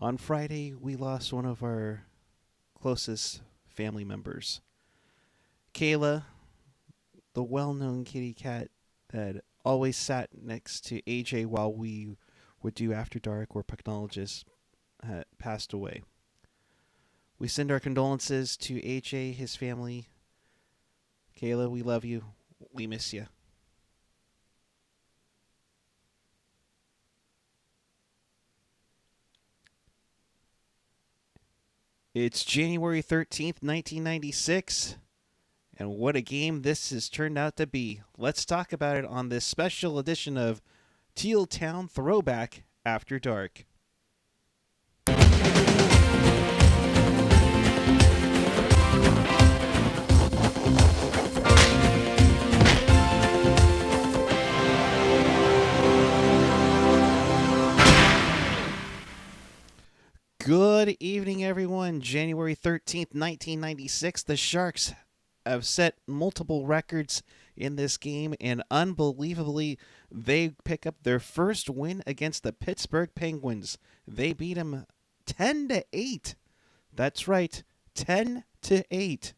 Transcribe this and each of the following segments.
On Friday, we lost one of our closest family members. Kayla, the well-known kitty cat that always sat next to AJ while we would do After Dark or Pucknologist, passed away. We send our condolences to AJ, his family. Kayla, we love you. We miss you. It's January 13th, 1996, and what a game this has turned out to be. Let's talk about it on this special edition of Teal Town Throwback After Dark. Good evening, everyone. January 13th, 1996. The Sharks have set multiple records in this game, and unbelievably, they pick up their first win against the Pittsburgh Penguins. They beat them 10-8. That's right, 10-8.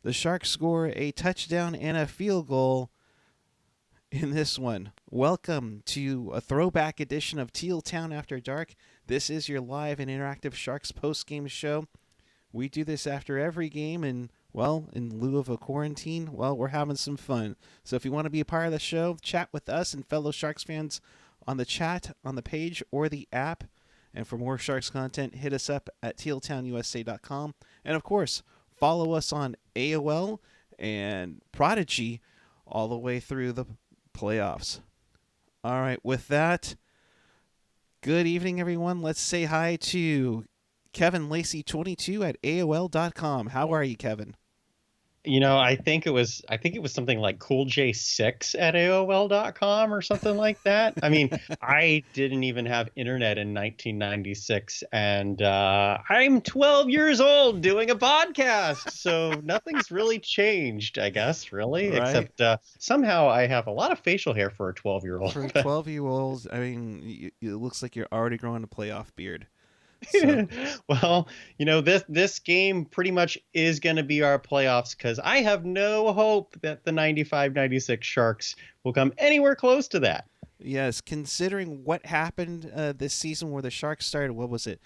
The Sharks score a touchdown and a field goal in this one. Welcome to a throwback edition of Teal Town After Dark. This is your live and interactive Sharks post-game show. We do this after every game, and, well, in lieu of a quarantine, well, we're having some fun. So if you want to be a part of the show, chat with us and fellow Sharks fans on the chat, on the page, or the app. And for more Sharks content, hit us up at tealtownusa.com. And, of course, follow us on AOL and Prodigy all the way through the playoffs. All right, with that, good evening, everyone. Let's say hi to Kevin Lacey 22 at AOL.com. How are you, Kevin? You know, I think it was something like Cool J6 at AOL.com or something like that. I mean, I didn't even have internet in 1996, and I'm 12 years old doing a podcast, so nothing's really changed, I guess, really, Right. except somehow I have a lot of facial hair for a 12-year-old. For 12-year-olds, I mean, it looks like you're already growing a playoff beard. So. Well, you know, this game pretty much is going to be our playoffs, because I have no hope that the 95-96 Sharks will come anywhere close to that. Yes, considering what happened this season where the Sharks started, what was it?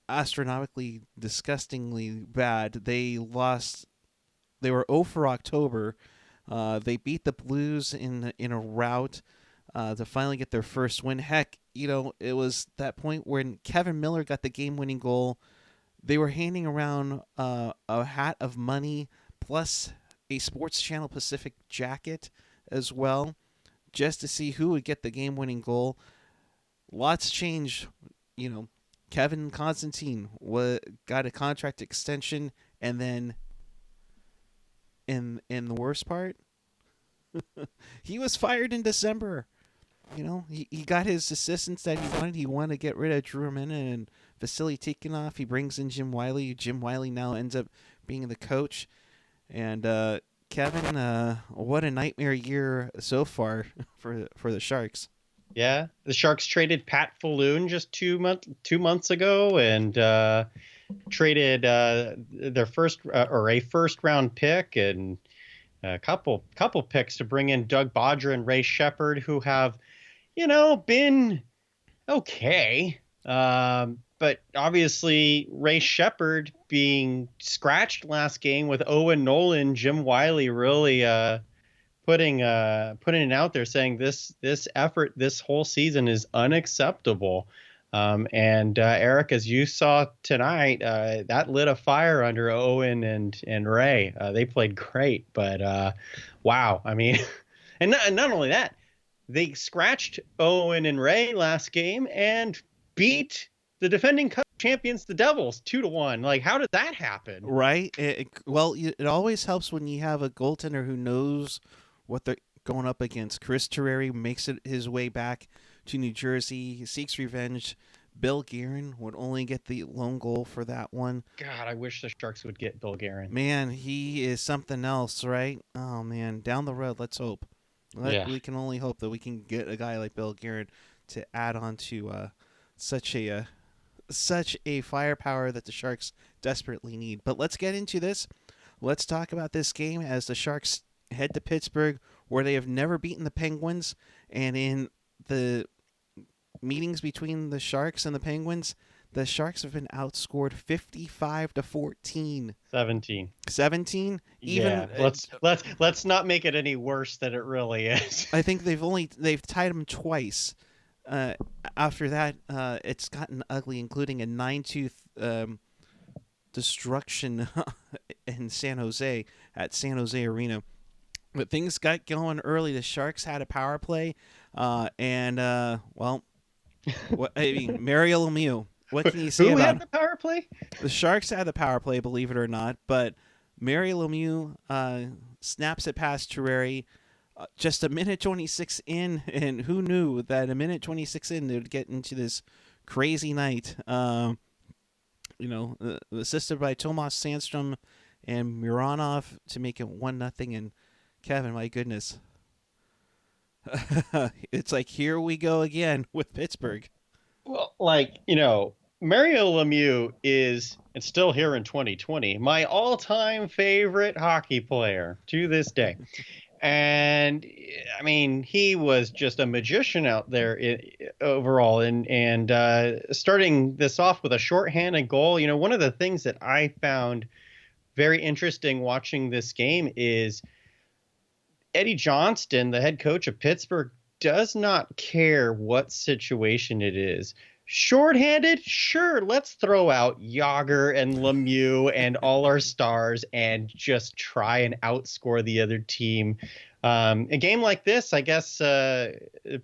Astronomically, disgustingly bad. They lost. They were 0 for October. They beat the Blues in a rout to finally get their first win. Heck, you know, it was that point when Kevin Miller got the game-winning goal. They were handing around a hat of money plus a Sports Channel Pacific jacket as well, just to see who would get the game-winning goal. Lots changed. You know, Kevin Constantine got a contract extension, and then in the worst part, he was fired in December. You know, he got his assistants that he wanted. He wanted to get rid of Drew Minna and Vasily Tikhonov. He brings in Jim Wiley. Jim Wiley now ends up being the coach. And Kevin, what a nightmare year so far for the Sharks. Yeah, the Sharks traded Pat Falloon just 2 months ago, and traded their first round pick and a couple picks to bring in Doug Bodger and Ray Shepard, who have, you know, been okay. But obviously Ray Shepard being scratched last game with Owen Nolan, Jim Wiley really putting it out there, saying this effort this whole season is unacceptable. And Eric, as you saw tonight, that lit a fire under Owen and Ray. They played great, but wow, I mean, and not only that, they scratched Owen and Ray last game and beat the defending Cup champions, the Devils, 2-1. Like, how did that happen? Right. Well, it always helps when you have a goaltender who knows what they're going up against. Chris Terreri makes it his way back to New Jersey. He seeks revenge. Bill Guerin would only get the lone goal for that one. God, I wish the Sharks would get Bill Guerin. Man, he is something else, right? Oh, man. Down the road, let's hope. We can only hope that we can get a guy like Bill Guerin to add on to such a such a firepower that the Sharks desperately need. But let's get into this. Let's talk about this game as the Sharks head to Pittsburgh, where they have never beaten the Penguins. And in the meetings between the Sharks and the Penguins, the Sharks have been outscored 55-14. 17. 17? Yeah. Let's not make it any worse than it really is. I think they've tied them twice. After that, it's gotten ugly, including a 9-2 destruction in San Jose at San Jose Arena. But things got going early. The Sharks had a power play, and Mario Lemieux. What can you say Who about had the power play? The Sharks had the power play, believe it or not, but Mario Lemieux snaps it past Terreri. Just a minute 26 in, and who knew that a minute 26 in they would get into this crazy night. Assisted by Tomas Sandstrom and Mironov to make it 1-0. And Kevin, my goodness, it's like here we go again with Pittsburgh. Well, Mario Lemieux is, and still here in 2020, my all-time favorite hockey player to this day. And I mean, he was just a magician out there overall. And starting this off with a shorthanded goal, one of the things that I found very interesting watching this game is Eddie Johnston, the head coach of Pittsburgh, does not care what situation it is. Shorthanded, sure, let's throw out Jágr and Lemieux and all our stars and just try and outscore the other team. A game like this, I guess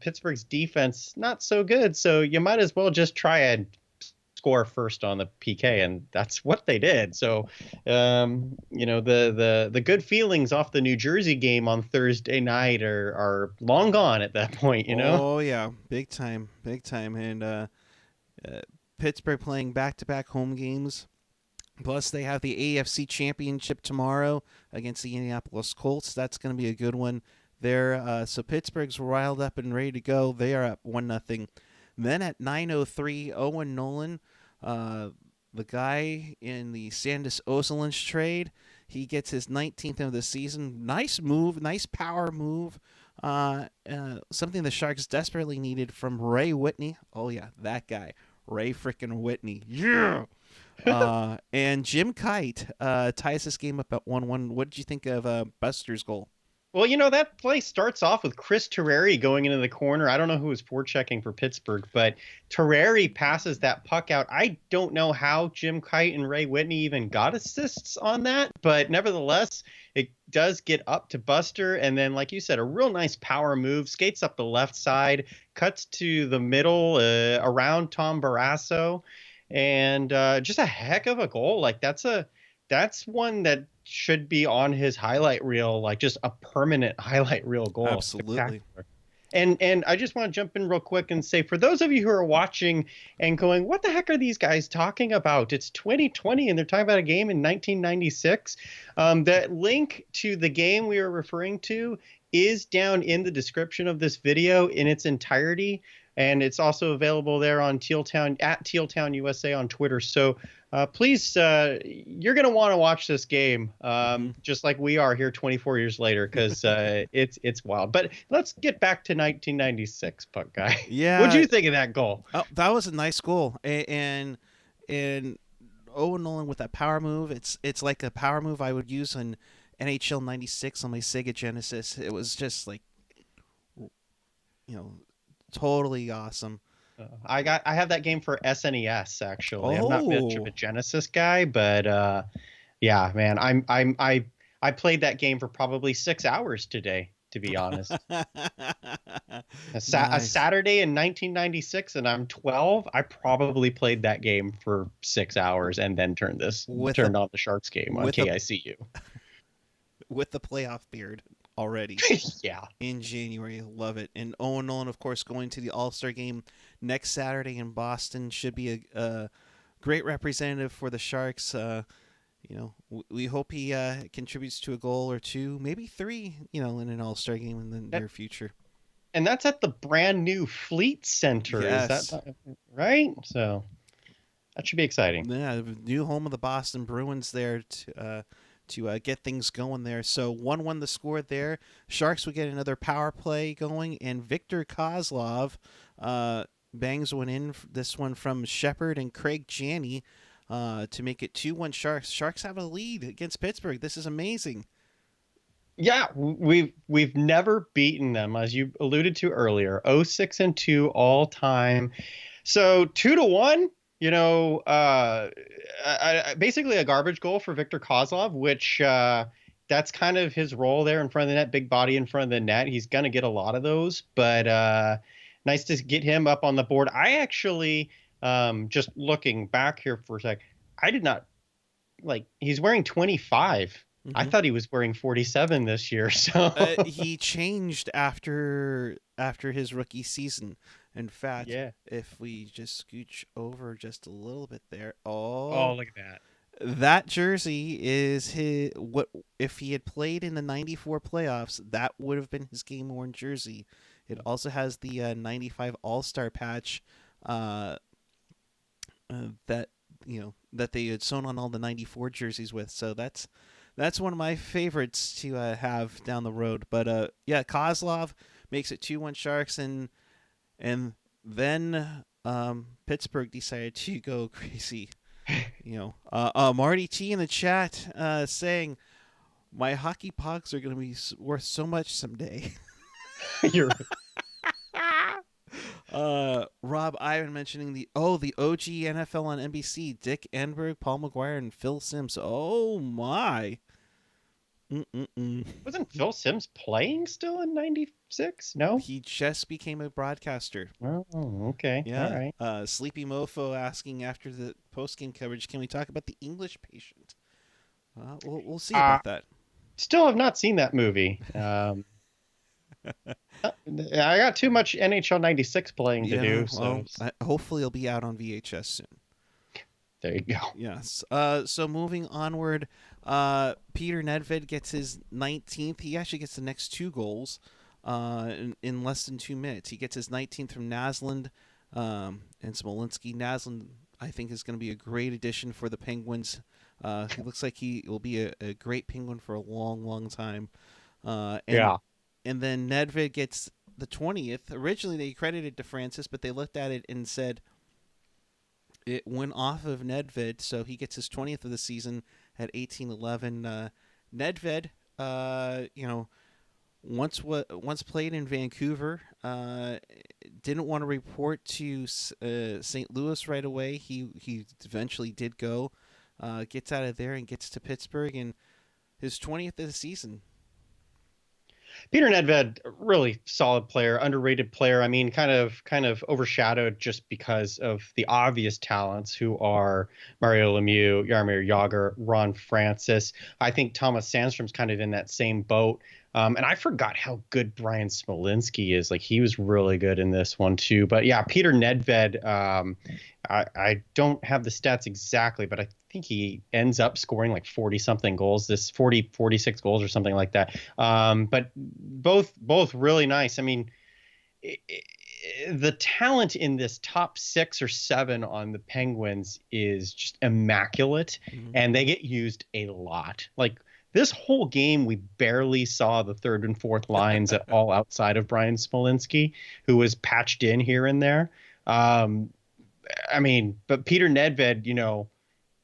Pittsburgh's defense not so good, so you might as well just try and score first on the PK, and that's what they did. So, the good feelings off the New Jersey game on Thursday night are long gone at that point. Oh yeah, big time, and Pittsburgh playing back-to-back home games. Plus, they have the AFC Championship tomorrow against the Indianapolis Colts. That's going to be a good one there. So Pittsburgh's riled up and ready to go. They are up 1-0. Then at 9:03, Owen Nolan, the guy in the Sandis Ozolinsh trade, he gets his 19th of the season. Nice move, nice power move. Something the Sharks desperately needed from Ray Whitney. Oh, yeah, that guy. Ray frickin' Whitney. Yeah! And Jim Kite ties this game up at 1-1. What did you think of Buster's goal? Well, that play starts off with Chris Terreri going into the corner. I don't know who was forechecking for Pittsburgh, but Terreri passes that puck out. I don't know how Jim Kite and Ray Whitney even got assists on that, but nevertheless, it does get up to Buster. And then, like you said, a real nice power move, skates up the left side, cuts to the middle around Tom Barrasso, and just a heck of a goal. That's one that should be on his highlight reel, like just a permanent highlight reel goal. Absolutely. And I just want to jump in real quick and say, for those of you who are watching and going, what the heck are these guys talking about? It's 2020 and they're talking about a game in 1996. That link to the game we are referring to is down in the description of this video in its entirety. And it's also available there on Tealtown, at Tealtown USA on Twitter. So please, you're going to want to watch this game just like we are here 24 years later, because it's wild. But let's get back to 1996, Puck Guy. Yeah. What'd you think of that goal? Oh, that was a nice goal. And Owen Nolan with that power move, it's like a power move I would use on NHL 96 on my Sega Genesis. It was just like, totally awesome. I have that game for SNES actually. I'm not much of a Genesis guy, but yeah, man, I played that game for probably 6 hours today, to be honest. A Saturday in 1996, and I'm 12. I probably played that game for 6 hours and then turned on the Sharks game on KICU. With the playoff beard already. Yeah. In January. Love it. And Owen Nolan, of course, going to the All-Star game next Saturday in Boston. Should be a great representative for the Sharks. We hope he contributes to a goal or two, maybe 3, in an All-Star game in the near future. And that's at the brand new Fleet Center. Yes. Is that right? So, That should be exciting. Yeah, new home of the Boston Bruins there to get things going there. So 1-1 the score there. Sharks would get another power play going, and Victor Kozlov bangs one in. This one from Shepard and Craig Janney to make it 2-1 Sharks. Sharks have a lead against Pittsburgh. This is amazing. Yeah, we've never beaten them, as you alluded to earlier. 0-6-2 all time. So 2-1. Basically a garbage goal for Victor Kozlov, which that's kind of his role there in front of the net, big body in front of the net. He's going to get a lot of those, but nice to get him up on the board. I actually, just looking back here for a sec, I did not he's wearing 25. Mm-hmm. I thought he was wearing 47 this year. So he changed after his rookie season. In fact, if we just scooch over just a little bit there. Oh, look at that. That jersey is his. What if he had played in the 94 playoffs, that would have been his game-worn jersey. It also has the 95 All-Star patch that they had sewn on all the 94 jerseys with. So that's one of my favorites to have down the road. But Kozlov makes it 2-1 Sharks, and then Pittsburgh decided to go crazy. Marty T in the chat saying, "My hockey pucks are going to be worth so much someday." You're right. Rob Ivan mentioning the OG NFL on NBC: Dick Enberg, Paul McGuire, and Phil Simms. Oh my! Wasn't Phil Simms playing still in '96? No, he just became a broadcaster. Oh, okay. Yeah. All right. Sleepy Mofo asking after the post-game coverage, can we talk about The English Patient? We'll see about that. Still have not seen that movie. I got too much NHL '96 playing to do. So hopefully it'll be out on VHS soon. There you go. Yes. So moving onward, Peter Nedved gets his 19th. He actually gets the next 2 goals in less than 2 minutes. He gets his 19th from Naslund and Smolinski. Naslund, I think, is going to be a great addition for the Penguins. He looks like he will be a great Penguin for a long, long time. And then Nedved gets the 20th. Originally, they credited to Francis, but they looked at it and said it went off of Nedved, so he gets his 20th of the season at 18-11. Nedved, once played in Vancouver, didn't want to report to St. Louis right away. He eventually did go, gets out of there and gets to Pittsburgh, and his 20th of the season. Peter Nedved, really solid player, underrated player. I mean, kind of overshadowed just because of the obvious talents who are Mario Lemieux, Jaromir Jagr, Ron Francis. I think Thomas Sandstrom's kind of in that same boat. And I forgot how good Brian Smolinski is. He was really good in this one too. But yeah, Peter Nedved, I don't have the stats exactly, but I think he ends up scoring 40-something goals, 46 goals or something like that. But both really nice. I mean, the talent in this top 6 or 7 on the Penguins is just immaculate, and they get used a lot. This whole game, we barely saw the third and fourth lines at all outside of Brian Smolinski, who was patched in here and there. But Peter Nedved,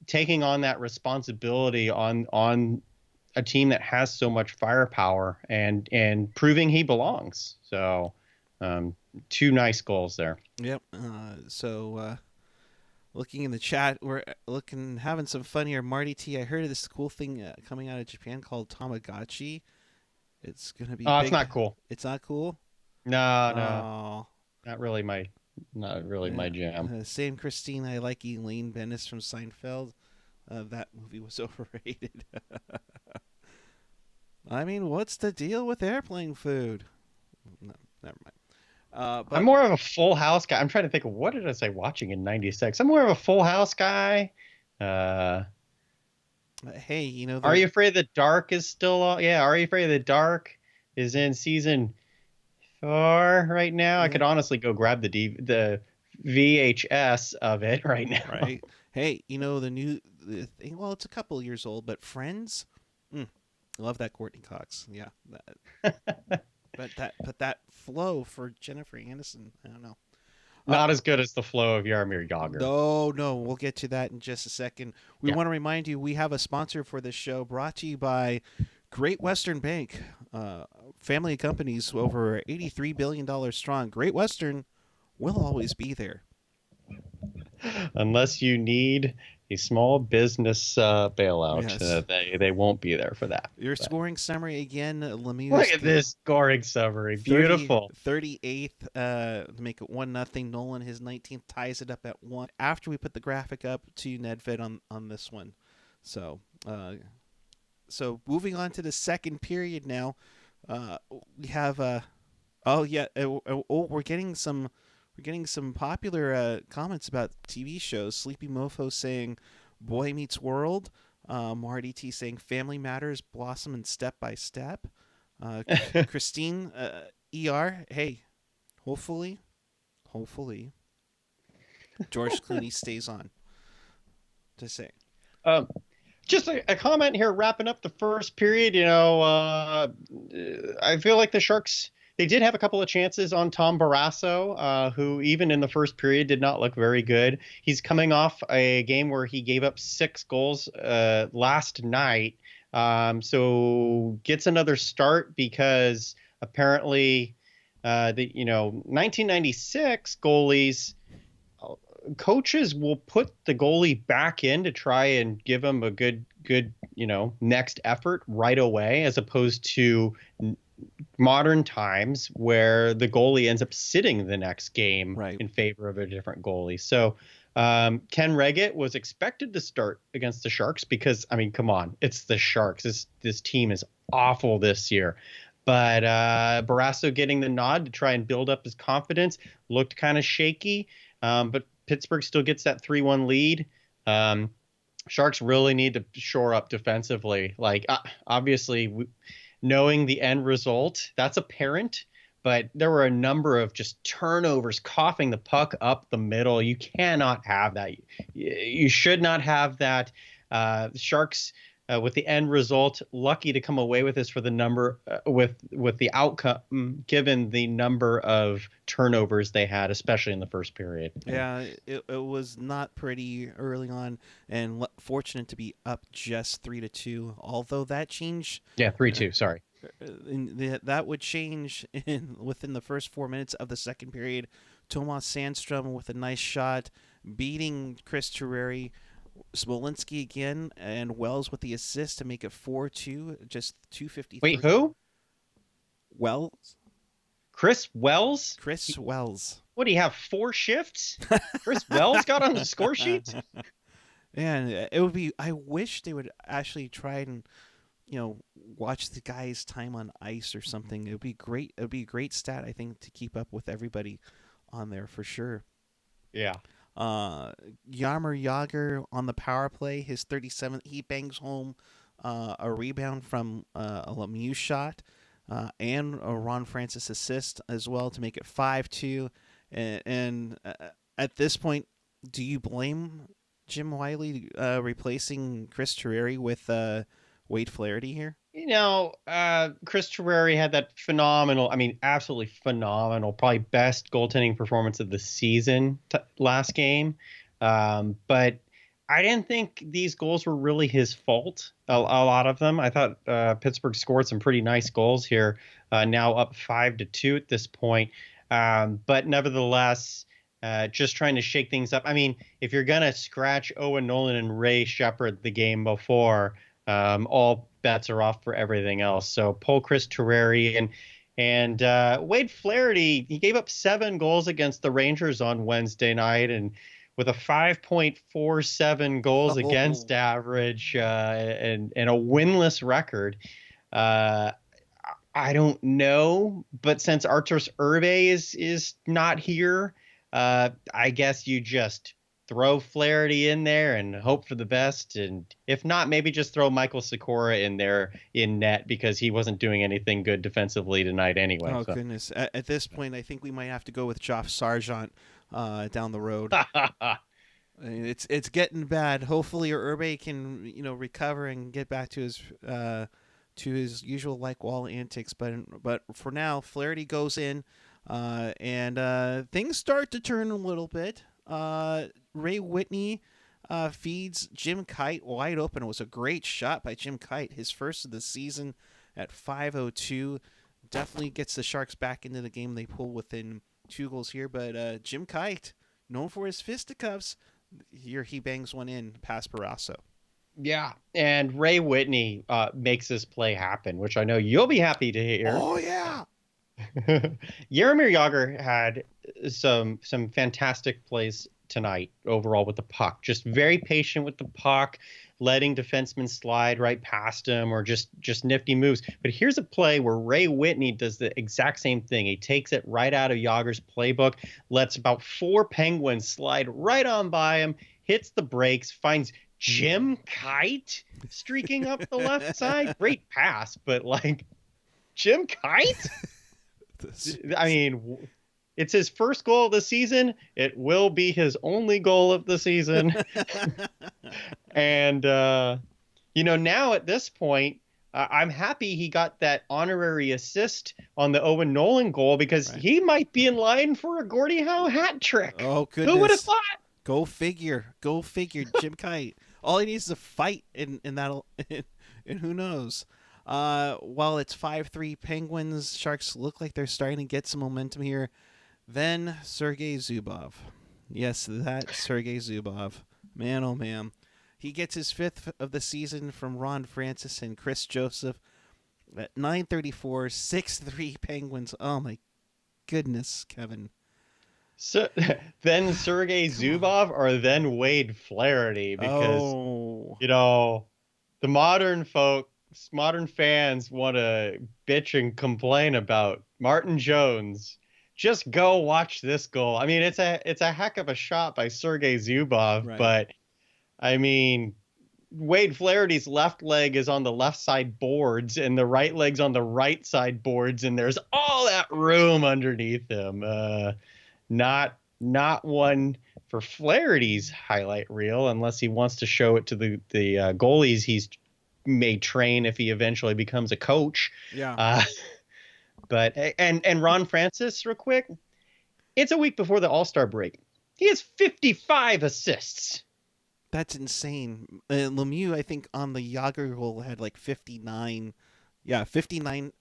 taking on that responsibility on a team that has so much firepower and proving he belongs. So 2 nice goals there. Yep. Looking in the chat, we're having some fun here. Marty T, I heard of this cool thing coming out of Japan called Tamagotchi. It's gonna be. Oh, it's not cool. It's not cool. No, not really my jam. Same Christine, I like Elaine Bennis from Seinfeld. That movie was overrated. I mean, what's the deal with airplane food? No, never mind. But I'm more of a Full House guy. I'm trying to think of what did I say watching in '96. I'm more of a Full House guy. Hey, Are You Afraid of the Dark is still on? Yeah, Are You Afraid of the Dark is in season 4 right now. Yeah. I could honestly go grab the VHS of it right now. Right. Hey, the thing. Well, it's a couple years old, but Friends. Mm, I love that Courtney Cox. Yeah. But that flow for Jennifer Aniston. I don't know. Not as good as the flow of Jaromir Jagr. No, we'll get to that in just a second. We want to remind you we have a sponsor for this show brought to you by Great Western Bank, family of companies over $83 billion strong. Great Western will always be there. Unless you need a small business bailout, Yes. they won't be there for that. Your scoring summary again, Lemieux. Look at this scoring summary. Beautiful. 38th to make it 1-0. Nolan, his 19th, ties it up at 1 after we put the graphic up to Nedved on this one. So moving on to the second period now. We have we're getting some popular comments about TV shows. Sleepy Mofo saying Boy Meets World. Marty T saying Family Matters, Blossom and Step by Step. Christine ER, hey, hopefully George Clooney stays on. To say. Just a comment here, wrapping up the first period. I feel like the Sharks, they did have a couple of chances on Tom Barrasso, who even in the first period did not look very good. He's coming off a game where he gave up 6 goals last night. So gets another start because apparently the 1996 goalies, coaches will put the goalie back in to try and give him a good next effort right away, as opposed to modern times where the goalie ends up sitting the next game in favor of a different goalie. So Ken Reggett was expected to start against the Sharks because, I mean, come on, it's the Sharks. This team is awful this year. But Barrasso getting the nod to try and build up his confidence looked kind of shaky. But Pittsburgh still gets that 3-1 lead. Sharks really need to shore up defensively. Like, obviously, knowing the end result, that's apparent. But there were a number of just turnovers, coughing the puck up the middle. You cannot have that. You should not have that. Sharks, with the end result, lucky to come away with this for the number with the outcome, given the number of turnovers they had, especially in the first period. Yeah, it was not pretty early on, and fortunate to be up just 3-2. Although that changed. Yeah, 3-2. Sorry. That would change within the first 4 minutes of the second period. Tomas Sandstrom with a nice shot, beating Chris Terreri. Smolinski again, and Wells with the assist to make it 4-2. Just 2:53. Wait, who? Wells. Chris Wells. Chris Wells. What do you have? 4 shifts? Chris Wells got on the score sheet. And it would be. I wish they would actually try and watch the guy's time on ice or something. It would be great. It would be a great stat, I think, to keep up with everybody on there for sure. Yeah. Jaromir Jagr on the power play, his 37th, he bangs home a rebound from a Lemieux shot and a Ron Francis assist as well to make it 5-2. And at this point, do you blame Jim Wiley replacing Chris Terreri with Wade Flaherty here? Chris Terreri had that absolutely phenomenal, probably best goaltending performance of the season last game. But I didn't think these goals were really his fault, a lot of them. I thought Pittsburgh scored some pretty nice goals here, now up 5-2 at this point. But nevertheless, just trying to shake things up. I mean, if you're going to scratch Owen Nolan and Ray Shepard the game before, all bets are off for everything else. So pull Chris Terreri and Wade Flaherty. He gave up 7 goals against the Rangers on Wednesday night, and with a 5.47 goals against average and a winless record. I don't know, but since Arturs Irbe is not here, I guess you just throw Flaherty in there and hope for the best. And if not, maybe just throw Michael Sikora in there in net, because he wasn't doing anything good defensively tonight anyway. Goodness. At this point, I think we might have to go with Josh Sargent. down the road. I mean, it's getting bad. Hopefully, Urbe can recover and get back to his usual like wall antics. But for now, Flaherty goes in, and things start to turn a little bit. Ray Whitney feeds Jim Kite wide open. It was a great shot by Jim Kite, his first of the season at 5:02. Definitely gets the Sharks back into the game. They pull within 2 goals here, but Jim Kite, known for his fisticuffs, here he bangs one in past Barrasso. Yeah, and Ray Whitney makes this play happen, which I know you'll be happy to hear. Oh yeah. Jaromir Jagr had some fantastic plays tonight overall with the puck. Just very patient with the puck, letting defensemen slide right past him, or just nifty moves. But here's a play where Ray Whitney does the exact same thing. He takes it right out of Jagr's playbook, lets about 4 Penguins slide right on by him, hits the brakes, finds Jim Kite streaking up the left side. Great pass, but like Jim Kite? I mean, it's his first goal of the season. It will be his only goal of the season. And, now at this point, I'm happy he got that honorary assist on the Owen Nolan goal, because he might be in line for a Gordie Howe hat trick. Oh, goodness. Who would have thought? Go figure. Jim Kite. All he needs is a fight, and who knows. While it's 5-3 Penguins, Sharks look like they're starting to get some momentum here. Then Sergei Zubov. Yes, that Sergei Zubov. Man, oh man. He gets his 5th of the season from Ron Francis and Chris Joseph at 9:34, 6-3 Penguins. Oh my goodness, Kevin. So then Sergei Zubov or then Wade Flaherty, because the modern fans want to bitch and complain about Martin Jones. Just go watch this goal. I mean, it's a heck of a shot by Sergei Zubov, but I mean, Wade Flaherty's left leg is on the left side boards and the right leg's on the right side boards, and there's all that room underneath him. Not one for Flaherty's highlight reel, unless he wants to show it to the goalies he's may train if he eventually becomes a coach. Yeah. But Ron Francis, real quick, it's a week before the All-Star break. He has 55 assists. That's insane. Lemieux, I think, on the Jagr goal had like 59. Yeah, 59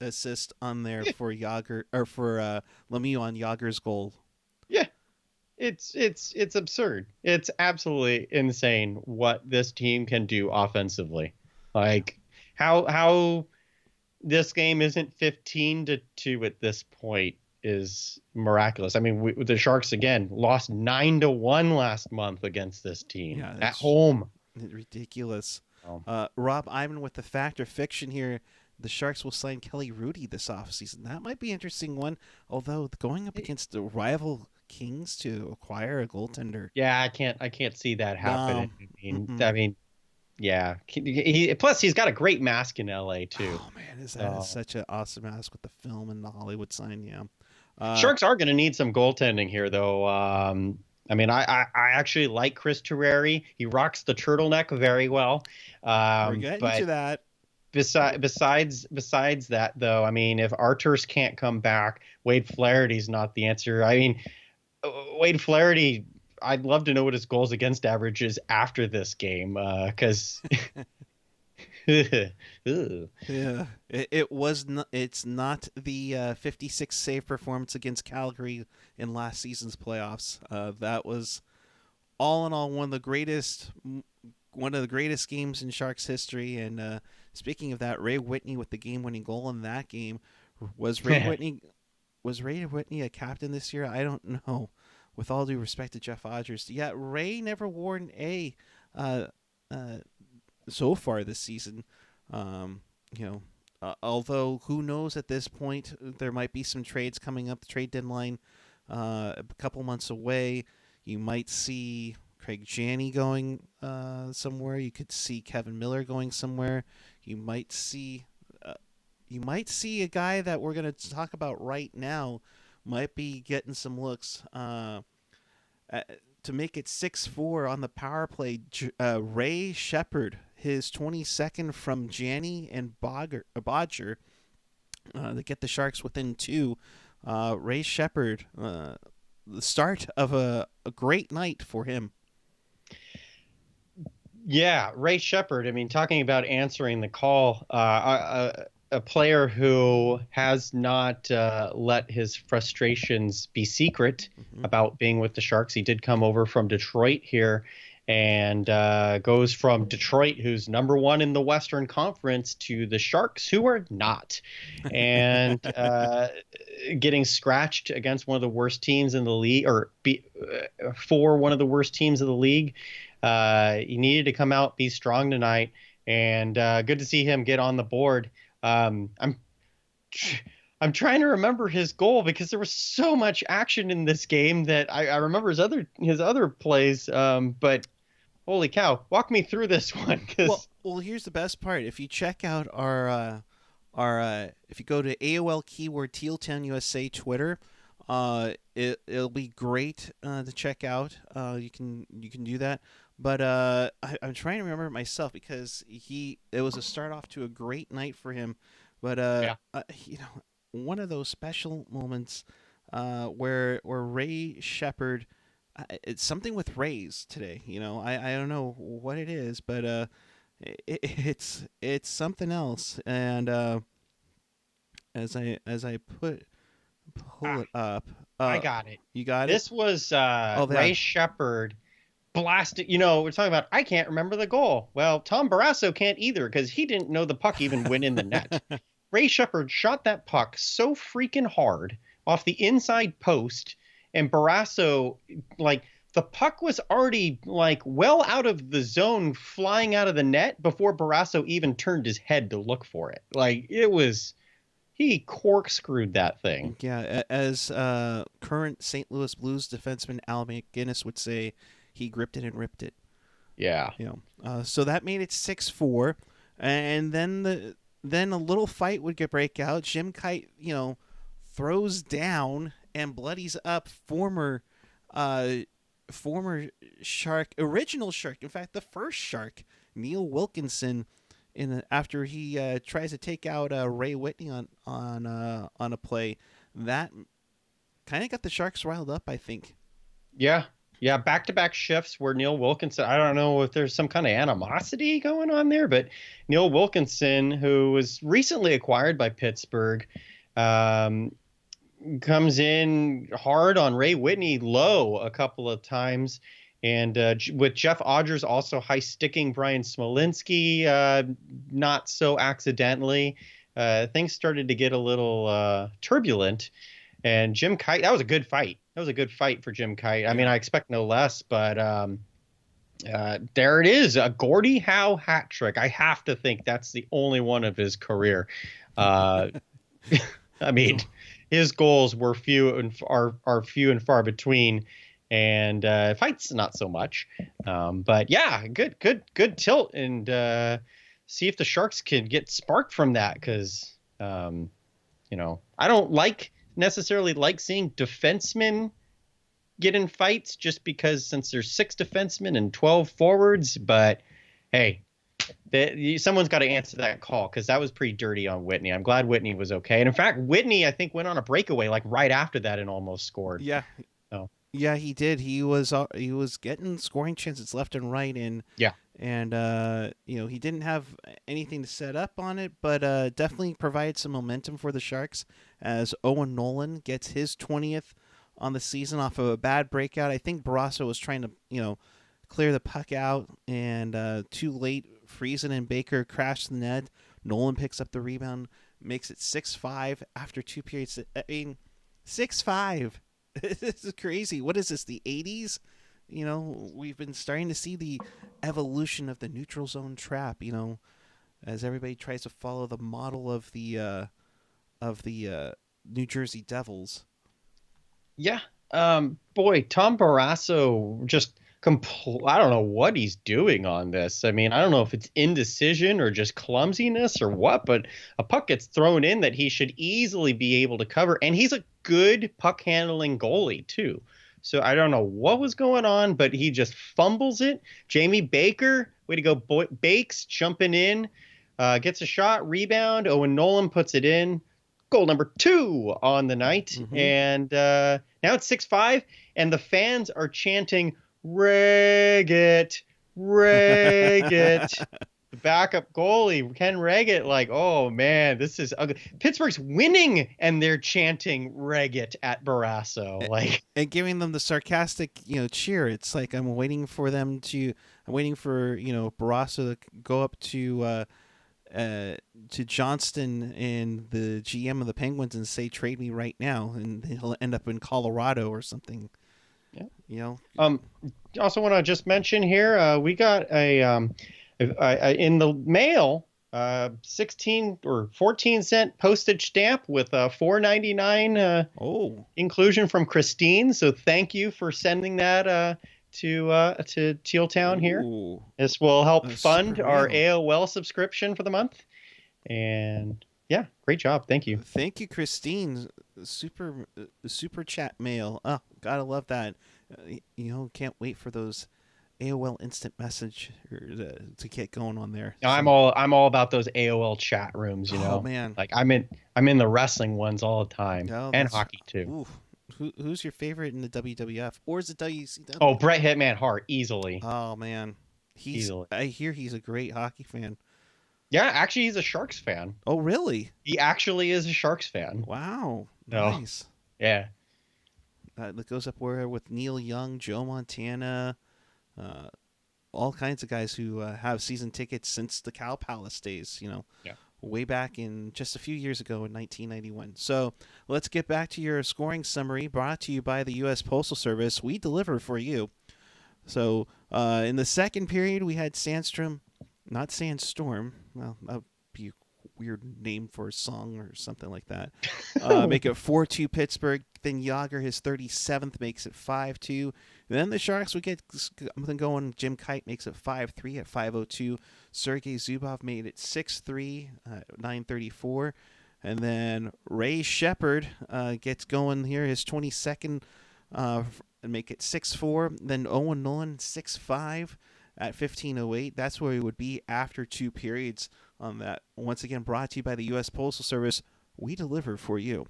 assists on there for Jagr, or for Lemieux on Jagr's goal. Yeah. It's absurd. It's absolutely insane what this team can do offensively. Like how this game isn't 15-2 at this point is miraculous. I mean, the Sharks again lost 9-1 last month against this team at home. Ridiculous. Rob Ivan with the fact or fiction here. The Sharks will sign Kelly Rudy this offseason. That might be an interesting one. Although going up against the rival Kings to acquire a goaltender. Yeah, I can't see that happening. I mean, yeah. Plus, he's got a great mask in LA too. Oh man, is that such an awesome mask with the film and the Hollywood sign? Yeah. Sharks are going to need some goaltending here, though. I mean, I actually like Chris Terreri. He rocks the turtleneck very well. We're getting to that. Besides that, though, I mean, if Arturs can't come back, Wade Flaherty's not the answer. I mean, Wade Flaherty, I'd love to know what his goals against average is after this game, because yeah, it's not the 56 save performance against Calgary in last season's playoffs. That was all in all one of the greatest games in Sharks history. And speaking of that, Ray Whitney with the game-winning goal in that game. Was Ray Whitney a captain this year? I don't know. With all due respect to Jeff Odgers, yeah, Ray never wore an A so far this season. Although who knows at this point, there might be some trades coming up. The trade deadline a couple months away. You might see Craig Janney going somewhere. You could see Kevin Miller going somewhere. You might see a guy that we're going to talk about right now might be getting some looks. to make it 6-4 on the power play. Ray Shepard, his 22nd from Janney and Bodger, to get the Sharks within 2. Ray Shepard, the start of a great night for him. Yeah, Ray Shepard. I mean, talking about answering the call, a player who has not let his frustrations be secret about being with the Sharks. He did come over from Detroit here and goes from Detroit, who's number 1 in the Western Conference, to the Sharks, who are not, and getting scratched against one of the worst teams in the league, or for one of the worst teams in the league. He needed to come out, be strong tonight, and good to see him get on the board. I'm trying to remember his goal because there was so much action in this game that I remember his other plays. But holy cow, walk me through this one. Well, here's the best part. If you check out our if you go to AOL keyword Teal USA Twitter, it'll be great to check out. You can do that. But I'm trying to remember it myself because it was a start off to a great night for him. But one of those special moments where Ray Shepard, it's something with Rays today. I don't know what it is, but it's something else. And as I pull it up, I got it. You got this it. This was Ray Shepard. Blasted, we're talking about, I can't remember the goal. Well, Tom Barrasso can't either because he didn't know the puck even went in the net. Ray Shepard shot that puck so freaking hard off the inside post, and Barrasso, the puck was already, well out of the zone, flying out of the net before Barrasso even turned his head to look for it. He corkscrewed that thing. Yeah, as current St. Louis Blues defenseman Al McGinnis would say, he gripped it and ripped it. Yeah. So that made it 6-4, and then a little fight would break out. Jim Kite, throws down and bloodies up former Shark, original Shark. In fact, the first Shark, Neil Wilkinson, after he tries to take out Ray Whitney on a play. That kind of got the Sharks riled up, I think. Yeah, back-to-back shifts where Neil Wilkinson, I don't know if there's some kind of animosity going on there, but Neil Wilkinson, who was recently acquired by Pittsburgh, comes in hard on Ray Whitney low a couple of times. And with Jeff Odgers also high-sticking Brian Smolinski, not so accidentally, things started to get a little turbulent. And Jim Kite, that was a good fight. That was a good fight for Jim Kite. I mean, I expect no less, but there it is, a Gordie Howe hat trick. I have to think that's the only one of his career. I mean, his goals were few and far between, and fights not so much. But yeah, good tilt, and see if the Sharks can get sparked from that, because I don't necessarily like seeing defensemen get in fights, just because since there's 6 defensemen and 12 forwards, but hey, someone's got to answer that call, because that was pretty dirty on Whitney. I'm glad Whitney was okay. And in fact, Whitney, I think, went on a breakaway right after that and almost scored. Yeah. So. Yeah, he did. He was getting scoring chances left and right, and he didn't have anything to set up on it, but definitely provided some momentum for the Sharks as Owen Nolan gets his 20th on the season off of a bad breakout. I think Barrasso was trying to clear the puck out, and too late, Friesen and Baker crashed the net. Nolan picks up the rebound, makes it 6-5 after 2 periods. I mean, 6-5. This is crazy. What is this, the 80s? We've been starting to see the evolution of the neutral zone trap, as everybody tries to follow the model of the New Jersey Devils. Yeah. Boy, Tom Barrasso just I don't know what he's doing on this. I mean, I don't know if it's indecision or just clumsiness or what, but a puck gets thrown in that he should easily be able to cover. And he's a good puck handling goalie too. So I don't know what was going on, but he just fumbles it. Jamie Baker, way to go, Bakes, jumping in, gets a shot, rebound. Owen Nolan puts it in. Goal number 2 on the night. Mm-hmm. And now it's 6-5, and the fans are chanting, Reggett, Reggett. The backup goalie, Ken Reggett, like, oh, man, this is ugly. Pittsburgh's winning, and they're chanting Reggett at Barrasso. Like, and giving them the sarcastic, cheer. It's like I'm waiting for Barrasso to go up to Johnston and the GM of the Penguins and say, trade me right now, and he'll end up in Colorado or something. Yeah. Also want to just mention here, we got a in the mail, 16 or 14 cent postage stamp with a $4.99 inclusion from Christine. So thank you for sending that to Teal Town here. This will help fund our AOL subscription for the month. And yeah, great job. Thank you. Thank you, Christine. Super chat mail. Oh, gotta love that. Can't wait for those AOL instant message to get going on there. I'm all about those AOL chat rooms. Oh man, like I'm in the wrestling ones all the time, and hockey too. Who's your favorite in the WWF or is it WCW? Oh, Bret Hitman Hart, easily. Oh man, I hear he's a great hockey fan. Yeah, actually, he's a Sharks fan. Oh really? He actually is a Sharks fan. Wow, nice. Yeah. That goes up with Neil Young, Joe Montana, all kinds of guys who have season tickets since the Cow Palace days, way back in just a few years ago in 1991. So let's get back to your scoring summary brought to you by the U.S. Postal Service. We deliver for you. So in the second period, we had not Sandstorm. Well, that would be a weird name for a song or something like that. Make it 4-2 Pittsburgh. Then Yager, his 37th, makes it 5-2. Then the Sharks would get something going. Jim Kite makes it 5-3 at 5:02. Sergei Zubov made it 6-3 at 9:34. And then Ray Shepard gets going here, his 22nd, and make it 6-4. Then Owen Nolan, 6-5 at 15:08. That's where he would be after 2 periods on that. Once again, brought to you by the U.S. Postal Service. We deliver for you.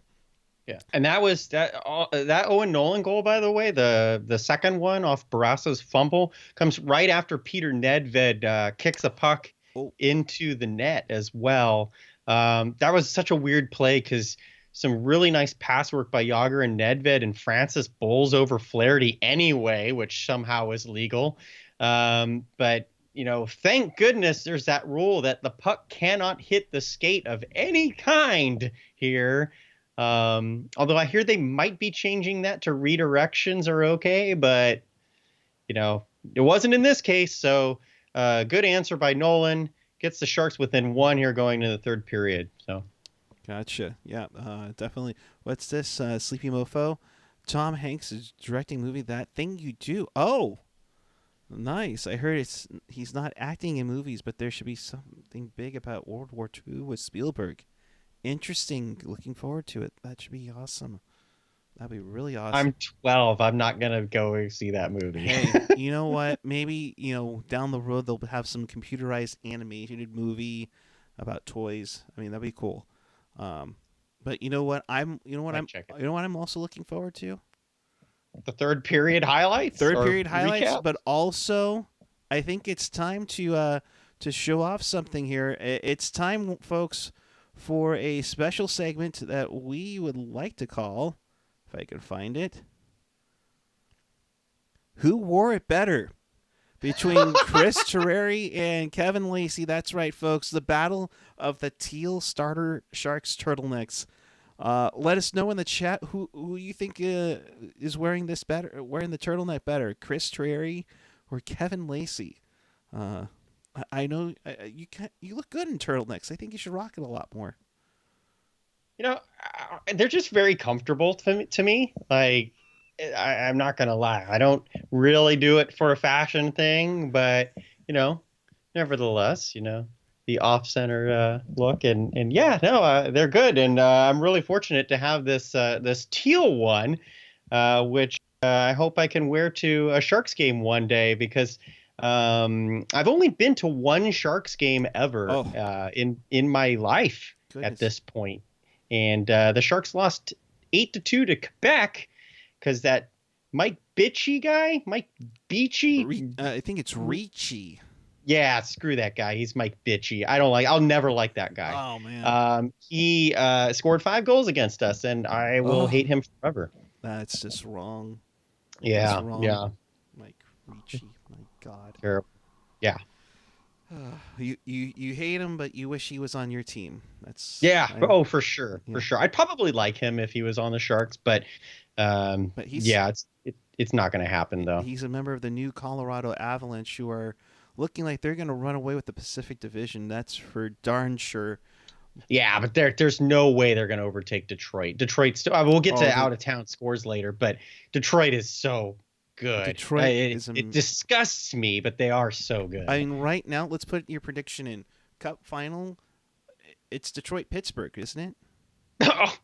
Yeah, and that was that Owen Nolan goal, by the way, the second one off Barrasso's fumble comes right after Peter Nedved kicks a puck into the net as well. That was such a weird play because some really nice pass work by Yager and Nedved, and Francis bowls over Flaherty anyway, which somehow is legal. But thank goodness there's that rule that the puck cannot hit the skate of any kind here. Although I hear they might be changing that to redirections are okay, but it wasn't in this case. So good answer by Nolan. Gets the Sharks within 1 here going into the third period. So gotcha. Yeah, definitely. What's this? Sleepy Mofo. Tom Hanks is directing movie That Thing You Do. Oh, nice. I heard he's not acting in movies, but there should be something big about World War II with Spielberg. Interesting. Looking forward to it. That should be awesome. That'd be really awesome. I'm 12. I'm not going to go see that movie. Hey, you know what? Maybe, down the road they'll have some computerized animated movie about toys. I mean, that'd be cool. But you know what I'm also looking forward to? The third period highlights. Recaps? But also I think it's time to show off something here. It's time, folks, for a special segment that we would like to call, if I can find it, Who Wore It Better? Between Chris Terreri and Kevin Lacey. That's right, folks. The battle of the Teal starter Sharks turtlenecks. Let us know in the chat who you think is wearing the turtleneck better, Chris Terreri or Kevin Lacey. I know you look good in turtlenecks. I think you should rock it a lot more. They're just very comfortable to me. Like, I'm not gonna lie, I don't really do it for a fashion thing, but nevertheless, the off-center look and they're good, and I'm really fortunate to have this teal one, which I hope I can wear to a Sharks game one day because I've only been to one Sharks game ever Oh, in my life at goodness. this point. And the Sharks lost 8-2 to Quebec because that Mike Beachy. I think it's Ricci. Yeah, screw that guy. He's Mike Bitchy. I'll never like that guy. Oh, man. He scored 5 goals against us, and I will Oh, hate him forever. that's just wrong. That's Yeah, wrong. yeah. Mike Ricci. My God. Terrible. Yeah. You hate him, but you wish he was on your team. That's Yeah. Oh, for sure. Yeah. For sure. I'd probably like him if he was on the Sharks, but he's yeah, it's not going to happen though. He's a member of the new Colorado Avalanche, who are looking like they're going to run away with the Pacific Division. That's for darn sure. Yeah, but there's no way they're going to overtake Detroit. Detroit's still. We'll get to out of town scores later, but Detroit is so good. It disgusts me, but they are so good. I mean, right now, let's put your prediction in. Cup final, it's Detroit-Pittsburgh, isn't it? Oh,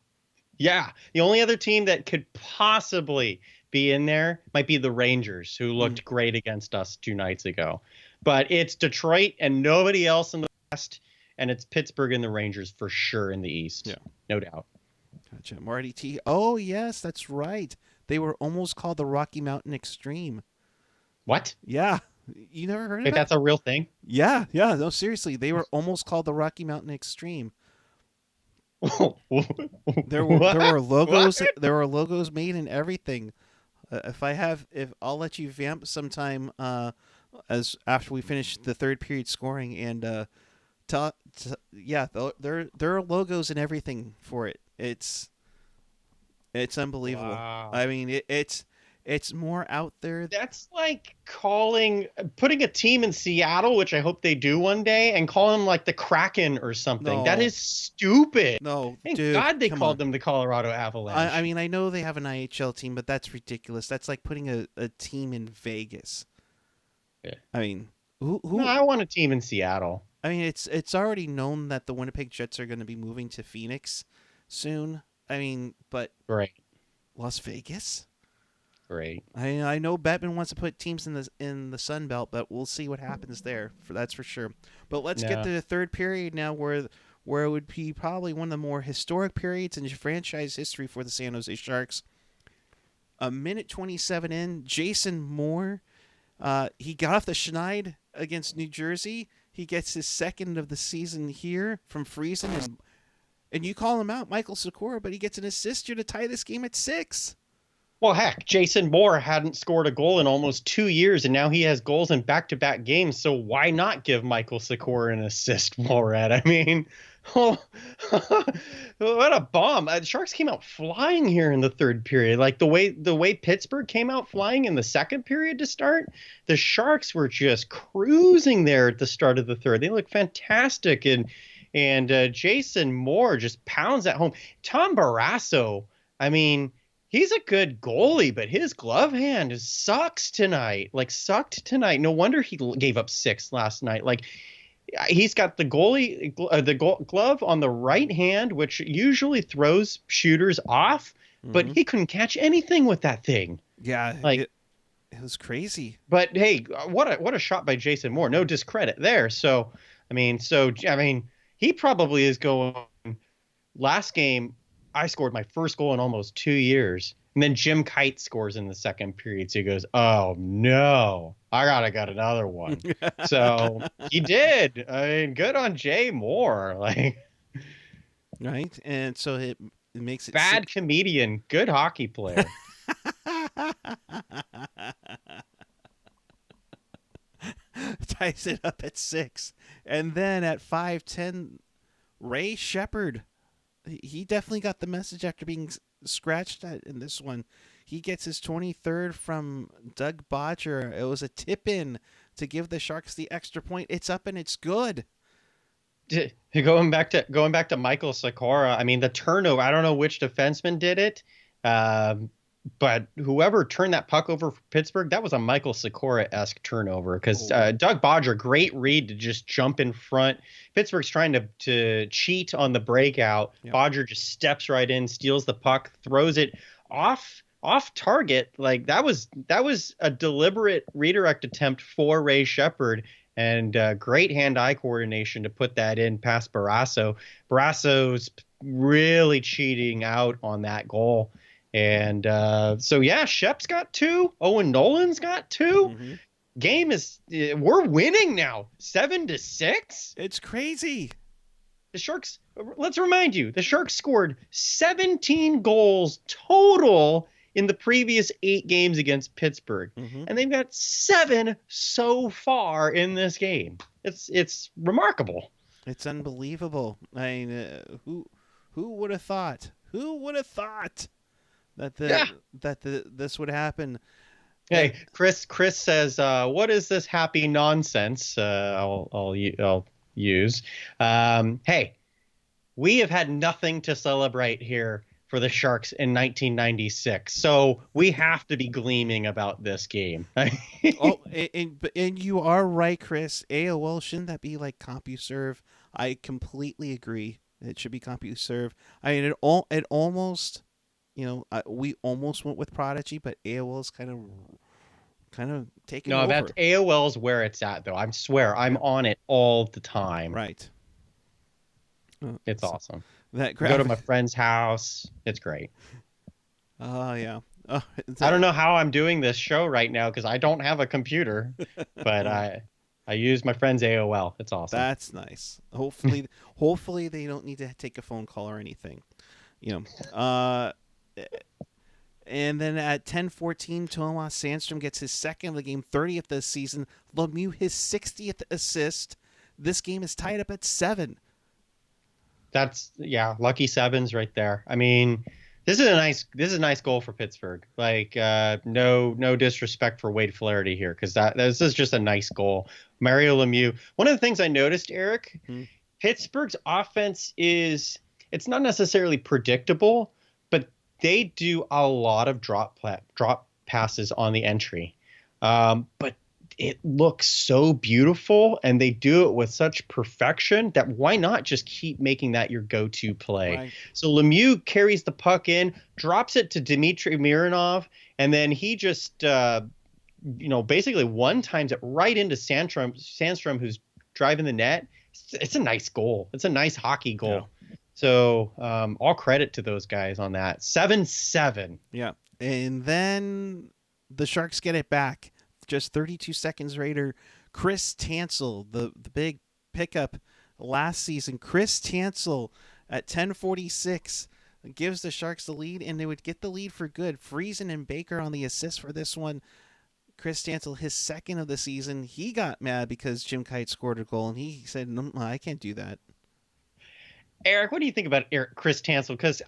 yeah. The only other team that could possibly be in there might be the Rangers, who looked great against us 2 nights ago. But it's Detroit and nobody else in the West, and it's Pittsburgh and the Rangers for sure in the East. Yeah. No doubt. Gotcha. Marty T. Oh, yes, that's right. They were almost called the Rocky Mountain Extreme. What? Yeah. You never heard of that? That's a real thing? Yeah. No, seriously. They were almost called the Rocky Mountain Extreme. There were logos. What? There were logos made and everything. If I'll let you vamp sometime as after we finish the third period scoring, and there are logos and everything for it. It's unbelievable. Wow. I mean, it's more out there. That's like putting a team in Seattle, which I hope they do one day, and call them like the Kraken or something. No. That is stupid. No, Thank dude, God they called them the Colorado Avalanche. I mean, I know they have an IHL team, but that's ridiculous. That's like putting a team in Vegas. Yeah. I mean, who? No, I want a team in Seattle. I mean, it's already known that the Winnipeg Jets are going to be moving to Phoenix soon. I mean, but right. Las Vegas? Great. I know Bettman wants to put teams in the Sun Belt, but we'll see what happens there. That's for sure. But let's get to the third period now, where it would be probably one of the more historic periods in franchise history for the San Jose Sharks. A minute 27 in, Jason Moore, he got off the schneid against New Jersey. He gets his second of the season here from Friesen, and you call him out, Michael Sikora, but he gets an assist here to tie this game at 6. Well, heck, Jason Moore hadn't scored a goal in almost 2 years, and now he has goals in back-to-back games, so why not give Michael Sikora an assist, Moret? I mean, what a bomb. The Sharks came out flying here in the third period. Like the way Pittsburgh came out flying in the second period to start, the Sharks were just cruising there at the start of the third. They looked fantastic, and Jason Moore just pounds at home. Tom Barrasso, I mean, he's a good goalie, but his glove hand sucks tonight. No wonder he gave up 6 last night. Like, he's got the glove on the right hand, which usually throws shooters off, but he couldn't catch anything with that thing. Yeah, like it was crazy. But hey, what a shot by Jason Moore. No discredit there. So I mean, he probably is going. Last game, I scored my first goal in almost 2 years. And then Jim Kite scores in the second period. So he goes, oh, no, I got another one. So he did. I mean, good on Jay Moore. Like, right. And so it makes it bad comedian, good hockey player. Ties it up at 6. And then at 5:10, Ray Shepard. He definitely got the message after being scratched in this one. He gets his 23rd from Doug Bodger. It was a tip-in to give the Sharks the extra point. It's up and it's good. Going back to Michael Sikora, I mean, the turnover, I don't know which defenseman did it, but whoever turned that puck over for Pittsburgh, that was a Michael Sikora-esque turnover because Doug Bodger, great read to just jump in front. Pittsburgh's trying to cheat on the breakout. Yep. Bodger just steps right in, steals the puck, throws it off off target. Like that was a deliberate redirect attempt for Ray Shepard, and great hand-eye coordination to put that in past Barrasso. Barrasso's really cheating out on that goal. And so yeah, Shep's got two. Owen Nolan's got two. Mm-hmm. Game is we're winning now, 7-6. It's crazy. The Sharks. Let's remind you, the Sharks scored 17 goals total in the previous 8 games against Pittsburgh, and they've got 7 so far in this game. It's remarkable. It's unbelievable. I mean, who would have thought? Who would have thought that this would happen? Hey, Chris says, "What is this happy nonsense?" I'll use. Hey, we have had nothing to celebrate here for the Sharks in 1996, so we have to be gleaming about this game. and you are right, Chris. AOL, shouldn't that be like CompuServe? I completely agree. It should be CompuServe. I mean, it almost, we almost went with Prodigy, but AOL's kind of taking over. No, that's AOL's where it's at, though. I swear, I'm on it all the time. Right. It's awesome. That go to my friend's house. It's great. Oh, yeah. I don't know how I'm doing this show right now because I don't have a computer, but I use my friend's AOL. It's awesome. That's nice. Hopefully they don't need to take a phone call or anything. And then at 10:14, Tomas Sandstrom gets his second of the game, 30th this season. Lemieux his 60th assist. This game is tied up at 7. That's lucky sevens right there. I mean, this is a nice goal for Pittsburgh. Like no disrespect for Wade Flaherty here, because this is just a nice goal. Mario Lemieux. One of the things I noticed, Eric, Pittsburgh's offense it's not necessarily predictable, but they do a lot of drop passes on the entry. But it looks so beautiful, and they do it with such perfection that why not just keep making that your go-to play? Right. So Lemieux carries the puck in, drops it to Dmitry Mironov, and then he just, basically one-times it right into Sandstrom, who's driving the net. It's a nice goal. It's a nice hockey goal. Yeah. So all credit to those guys on that. 7-7. Yeah. And then the Sharks get it back. Just 32 seconds later, Chris Tansel, the big pickup last season, Chris Tansel at 10:46 gives the Sharks the lead, and they would get the lead for good. Friesen and Baker on the assist for this one. Chris Tansel, his second of the season, he got mad because Jim Kite scored a goal, and he said, "No, I can't do that." Eric, what do you think about Chris Tansel? Because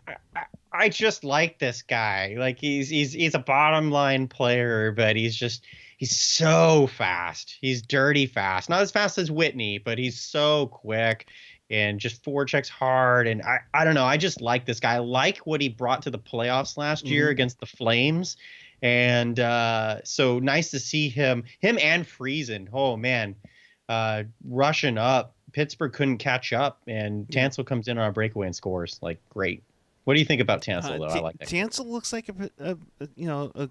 I just like this guy. Like he's a bottom line player, but he's so fast. He's dirty fast. Not as fast as Whitney, but he's so quick and just forechecks hard. And I don't know. I just like this guy. I like what he brought to the playoffs last year against the Flames. And so nice to see him and Friesen. Oh, man, rushing up. Pittsburgh couldn't catch up, and Tansel comes in on a breakaway and scores. Like, great. What do you think about Tansel, though? I like that. Tansel looks like a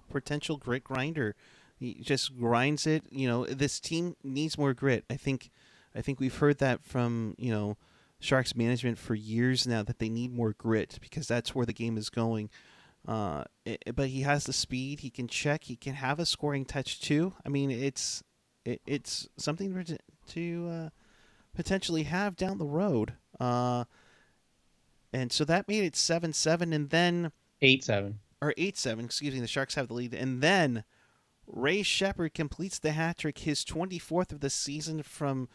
potential grit grinder. He just grinds it. This team needs more grit. I think we've heard that from Sharks management for years now, that they need more grit because that's where the game is going. But he has the speed. He can check. He can have a scoring touch too. I mean, it's something to potentially have down the road. And so that made it 7-7, and then 8-7 or 8-7. Excuse me. The Sharks have the lead, and then Ray Shepard completes the hat trick, his 24th of the season from.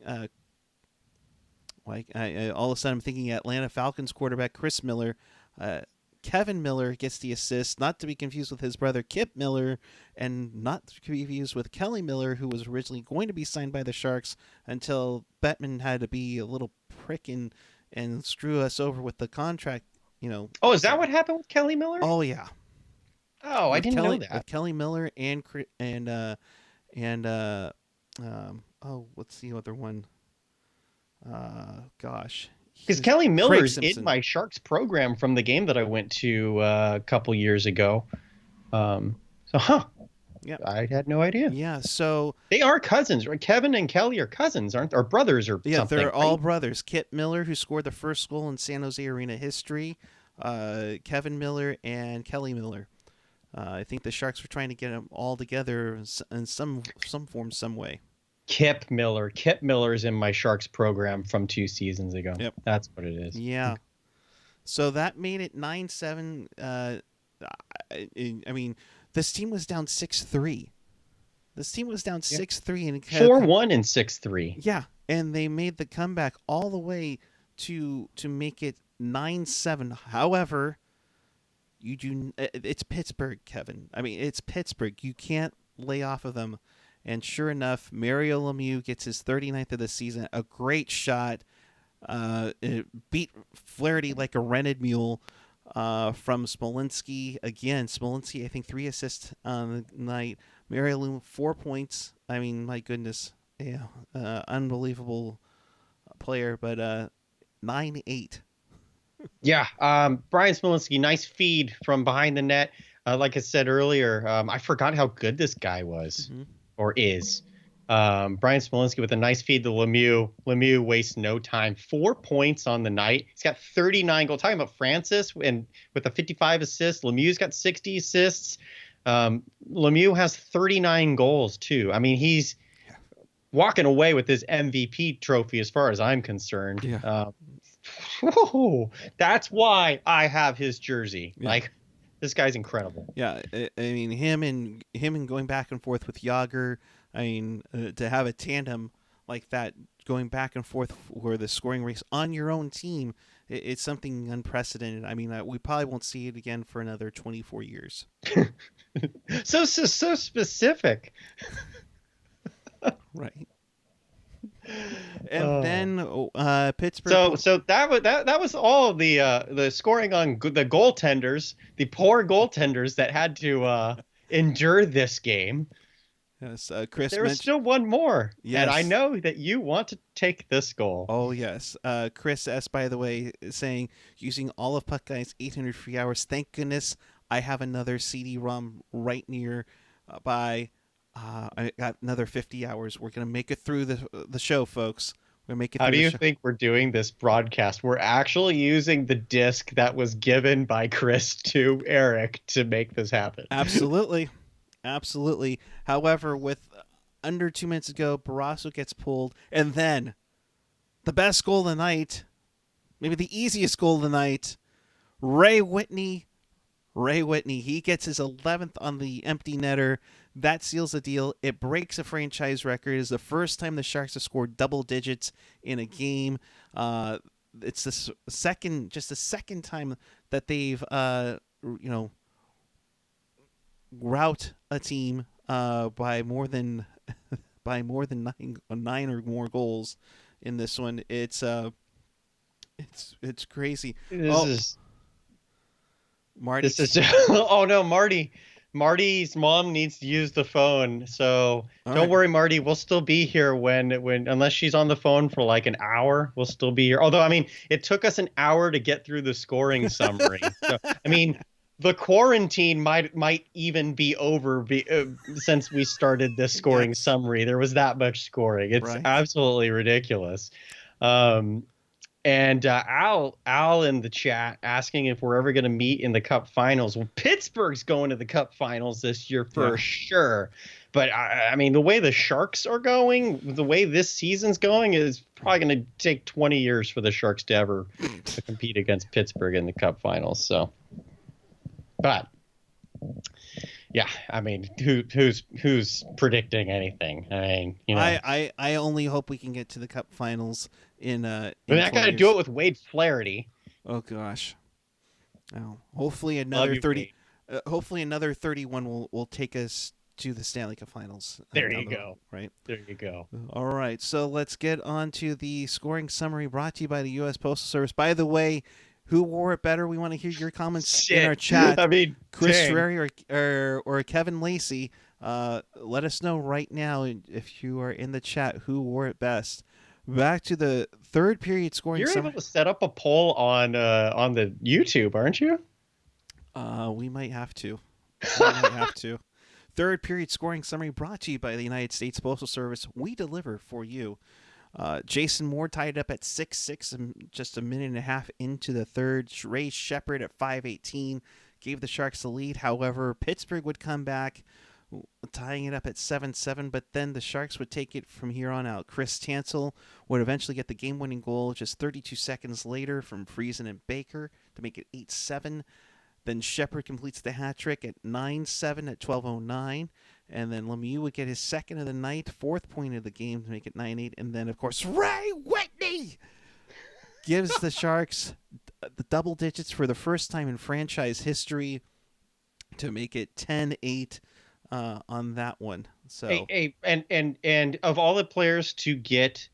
All of a sudden, I'm thinking Atlanta Falcons quarterback Chris Miller. Kevin Miller gets the assist, not to be confused with his brother Kip Miller, and not to be confused with Kelly Miller, who was originally going to be signed by the Sharks until Bettman had to be a little prick and screw us over with the contract. Oh, is that what happened with Kelly Miller? Oh yeah. Oh, I didn't know that. With Kelly Miller and what's the other one? Gosh, Because Kelly Craig Miller's in Simpson. my Sharks program from the game that I went to a couple years ago. Yeah. I had no idea. Yeah. So They are cousins, right? Kevin and Kelly are cousins, aren't they? Or brothers or yeah, something, they're all right? brothers. Kit Miller, who scored the first goal in San Jose Arena history, Kevin Miller and Kelly Miller. I think the Sharks were trying to get them all together in some form, some way. Kip Miller. Kip Miller's in my Sharks program from 2 seasons ago. Yep. That's what it is. Yeah. So that made it 9-7. I mean, this team was down 6-3. This team was down 6-3 and 4-1 and 6-3. Yeah, and they made the comeback all the way to make it 9-7. However, it's Pittsburgh, Kevin. I mean, it's Pittsburgh. You can't lay off of them. And sure enough, Mario Lemieux gets his 39th of the season. A great shot. It beat Flaherty like a rented mule from Smolinski. Again, Smolinski, I think 3 assists on the night. Mario Lemieux, 4 points. I mean, my goodness. Yeah, unbelievable player. But 9-8. Yeah, Brian Smolinski, nice feed from behind the net. Like I said earlier, I forgot how good this guy was or is. Brian Smolinski with a nice feed to Lemieux. Lemieux wastes no time. 4 points on the night. He's got 39 goals. Talking about Francis and with a 55 assists. Lemieux's got 60 assists. Lemieux has 39 goals too. I mean, he's walking away with his MVP trophy as far as I'm concerned. Yeah. That's why I have his jersey. Yeah. Like, this guy's incredible. Yeah, I mean him and going back and forth with Yager. I mean, to have a tandem like that going back and forth for the scoring race on your own team, it's something unprecedented. I mean, we probably won't see it again for another 24 years. So specific. Right. And then Pittsburgh. So that was all the scoring on the goaltenders, the poor goaltenders that had to endure this game. Yes, Chris. There was still one more, yes. And I know that you want to take this goal. Oh yes, Chris S. By the way, saying using all of Puck Guy's 800 free hours. Thank goodness I have another CD-ROM right near by. I got another 50 hours. We're gonna make it through the show, folks. We're gonna make it. How through do you show. think we're doing this broadcast? We're actually using the disc that was given by Chris to Eric to make this happen. Absolutely. Absolutely. However, with under 2 minutes ago, Barrasso gets pulled, and then the best goal of the night, maybe the easiest goal of the night, Ray Whitney, he gets his 11th on the empty netter. That seals the deal. It breaks a franchise record. It's the first time the Sharks have scored double digits in a game. It's the second time that they've, rout a team by more than nine or more goals in this one. It's crazy. Marty. Oh no, Marty's mom needs to use the phone. So don't worry, Marty. We'll still be here when unless she's on the phone for like an hour, we'll still be here. Although, I mean, it took us an hour to get through the scoring summary. So, I mean, the quarantine might even be over since we started this scoring summary. There was that much scoring. It's absolutely ridiculous. And Al in the chat asking if we're ever going to meet in the Cup Finals. Well, Pittsburgh's going to the Cup Finals this year for sure. But, I mean, the way the Sharks are going, the way this season's going is probably going to take 20 years for the Sharks to ever to compete against Pittsburgh in the Cup Finals. So, but yeah, I mean, who's predicting anything? I mean, you know, I only hope we can get to the Cup Finals in but I got to do it with Wade Flaherty. Oh gosh. Oh, hopefully another 30. Hopefully another 31 will take us to the Stanley Cup Finals. There you go. Right there you go. All right, so let's get on to the scoring summary brought to you by the U.S. Postal Service. By the way, who wore it better? We want to hear your comments in our chat. I mean, Chris Ferry or Kevin Lacey. Let us know right now if you are in the chat who wore it best. Back to the third period scoring You're able summary. to set up a poll on the YouTube, aren't you? We might have to. We might have to. Third period scoring summary brought to you by the United States Postal Service. We deliver for you. Jason Moore tied up at 6-6 and just a minute and a half into the third. Ray Shepard at 5:18 gave the Sharks the lead. However, Pittsburgh would come back, tying it up at 7-7, but then the Sharks would take it from here on out. Chris Tansel would eventually get the game-winning goal just 32 seconds later from Friesen and Baker to make it 8-7. Then Shepard completes the hat trick at 9-7 at 12:09. And then Lemieux would get his second of the night, fourth point of the game to make it 9-8. And then, of course, Ray Whitney gives the Sharks the double digits for the first time in franchise history to make it 10-8 on that one. So, and of all the players to get,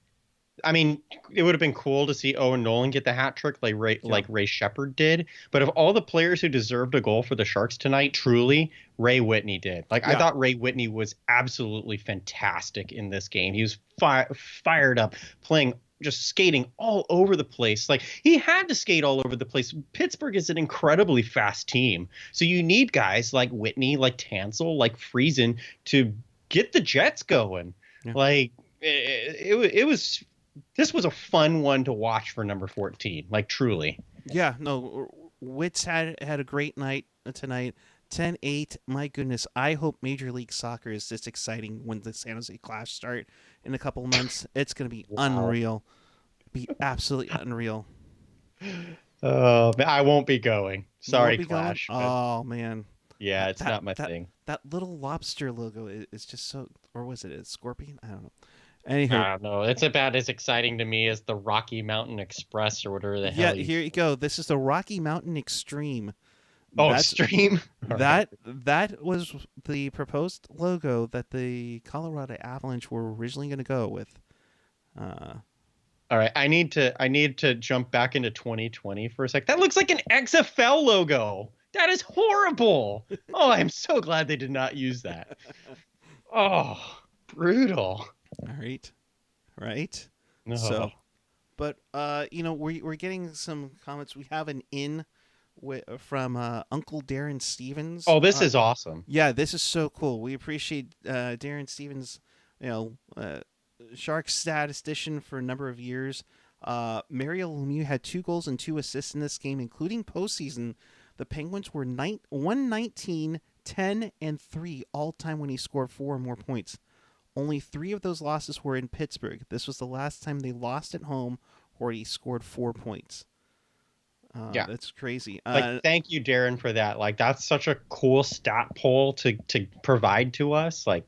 I mean, it would have been cool to see Owen Nolan get the hat trick like Ray Shepard did. But of all the players who deserved a goal for the Sharks tonight, truly, Ray Whitney did. I thought Ray Whitney was absolutely fantastic in this game. He was fired up, playing, just skating all over the place. Like, he had to skate all over the place. Pittsburgh is an incredibly fast team. So you need guys like Whitney, like Tansel, like Friesen to get the Jets going. Yeah. Like, it was... This was a fun one to watch for number 14, like, truly. Yeah, no, Wits had a great night tonight. 10-8. My goodness, I hope Major League Soccer is this exciting when the San Jose Clash start in a couple of months. It's going to be unreal. Be absolutely unreal. I won't be going. Sorry, Clash. Oh, man. Yeah, it's not my thing. That little lobster logo is just so... Or was it a scorpion? I don't know. Anyhow. I don't know. It's about as exciting to me as the Rocky Mountain Express or whatever the hell. Yeah, here you go. This is the Rocky Mountain Extreme. Oh, Extreme? That was the proposed logo that the Colorado Avalanche were originally going to go with. All right, I need to jump back into 2020 for a sec. That looks like an XFL logo. That is horrible. Oh, I'm so glad they did not use that. Oh, brutal. All right. No. So, but we're getting some comments. We have an from Uncle Darren Stevens. Oh, this is awesome. Yeah, this is so cool. We appreciate Darren Stevens. Sharks statistician for a number of years. Mario Lemieux had 2 goals and 2 assists in this game, including postseason. The Penguins were 119, 10, and 3 all time when he scored 4 or more points. Only 3 of those losses were in Pittsburgh. This was the last time they lost at home where he scored 4 points. Yeah, that's crazy. Thank you, Darren, for that. Like, that's such a cool stat poll to provide to us. Like,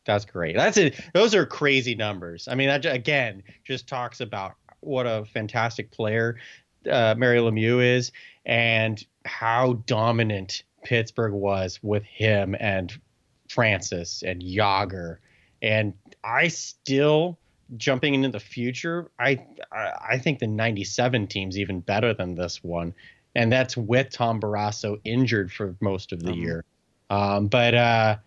that's great. That's it. Those are crazy numbers. I mean, that again just talks about what a fantastic player Mario Lemieux is and how dominant Pittsburgh was with him and Francis and Yager. And I still, jumping into the future, I think the 97 team's even better than this one. And that's with Tom Barrasso injured for most of the year. Tom Barrasso,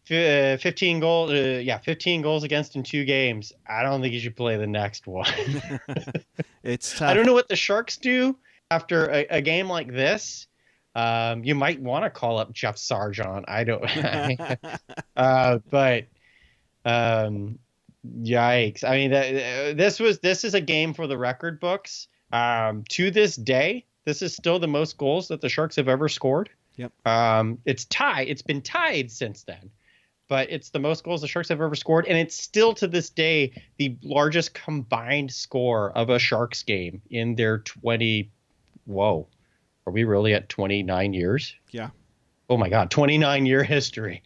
15 goals. 15 goals against in 2 games. I don't think he should play the next one. It's tough. I don't know what the Sharks do after a game like this. You might want to call up Jeff Sargent. I don't. But yikes! I mean, this is a game for the record books. To this day, this is still the most goals that the Sharks have ever scored. Yep. It's tied. It's been tied since then, but it's the most goals the Sharks have ever scored, and it's still to this day the largest combined score of a Sharks game in their 20. Whoa. Are we really at 29 years? Yeah. Oh, my God. 29-year history.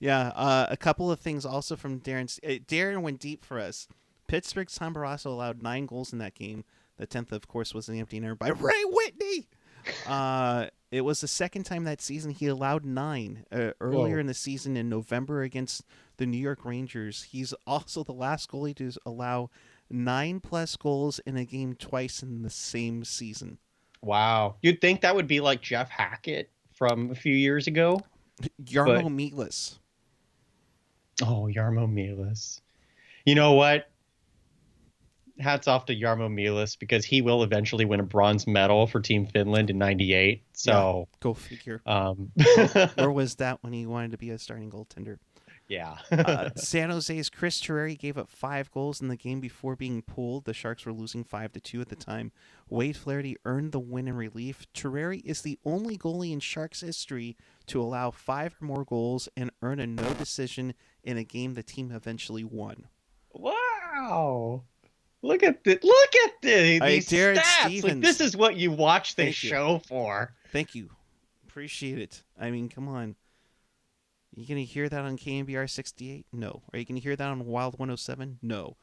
Yeah. A couple of things also from Darren. Darren went deep for us. Pittsburgh's Tom Barrasso allowed 9 goals in that game. The 10th, of course, was an empty netter by Ray Whitney. It was the second time that season he allowed 9. Earlier in the season in November against the New York Rangers. He's also the last goalie to allow 9+ goals in a game twice in the same season. Wow. You'd think that would be like Jeff Hackett from a few years ago. Jarmo Meatless. Oh, Jarmo Myllys. You know what? Hats off to Jarmo Myllys because he will eventually win a bronze medal for Team Finland in '98. Yeah, So, go figure. um, Where was that when he wanted to be a starting goaltender? yeah. San Jose's Chris Terreri gave up 5 goals in the game before being pulled. The Sharks were losing 5-2 at the time. Wade Flaherty earned the win in relief. Terreri is the only goalie in Sharks history to allow 5 or more goals and earn a no decision in a game the team eventually won. Wow. Look at this. Look at these Darren stats. Like, this Stevens. is what you watch this Thank you. show for. Thank you. Appreciate it. I mean, come on. You gonna hear that on KNBR 68? No. Are you gonna hear that on Wild 107? No.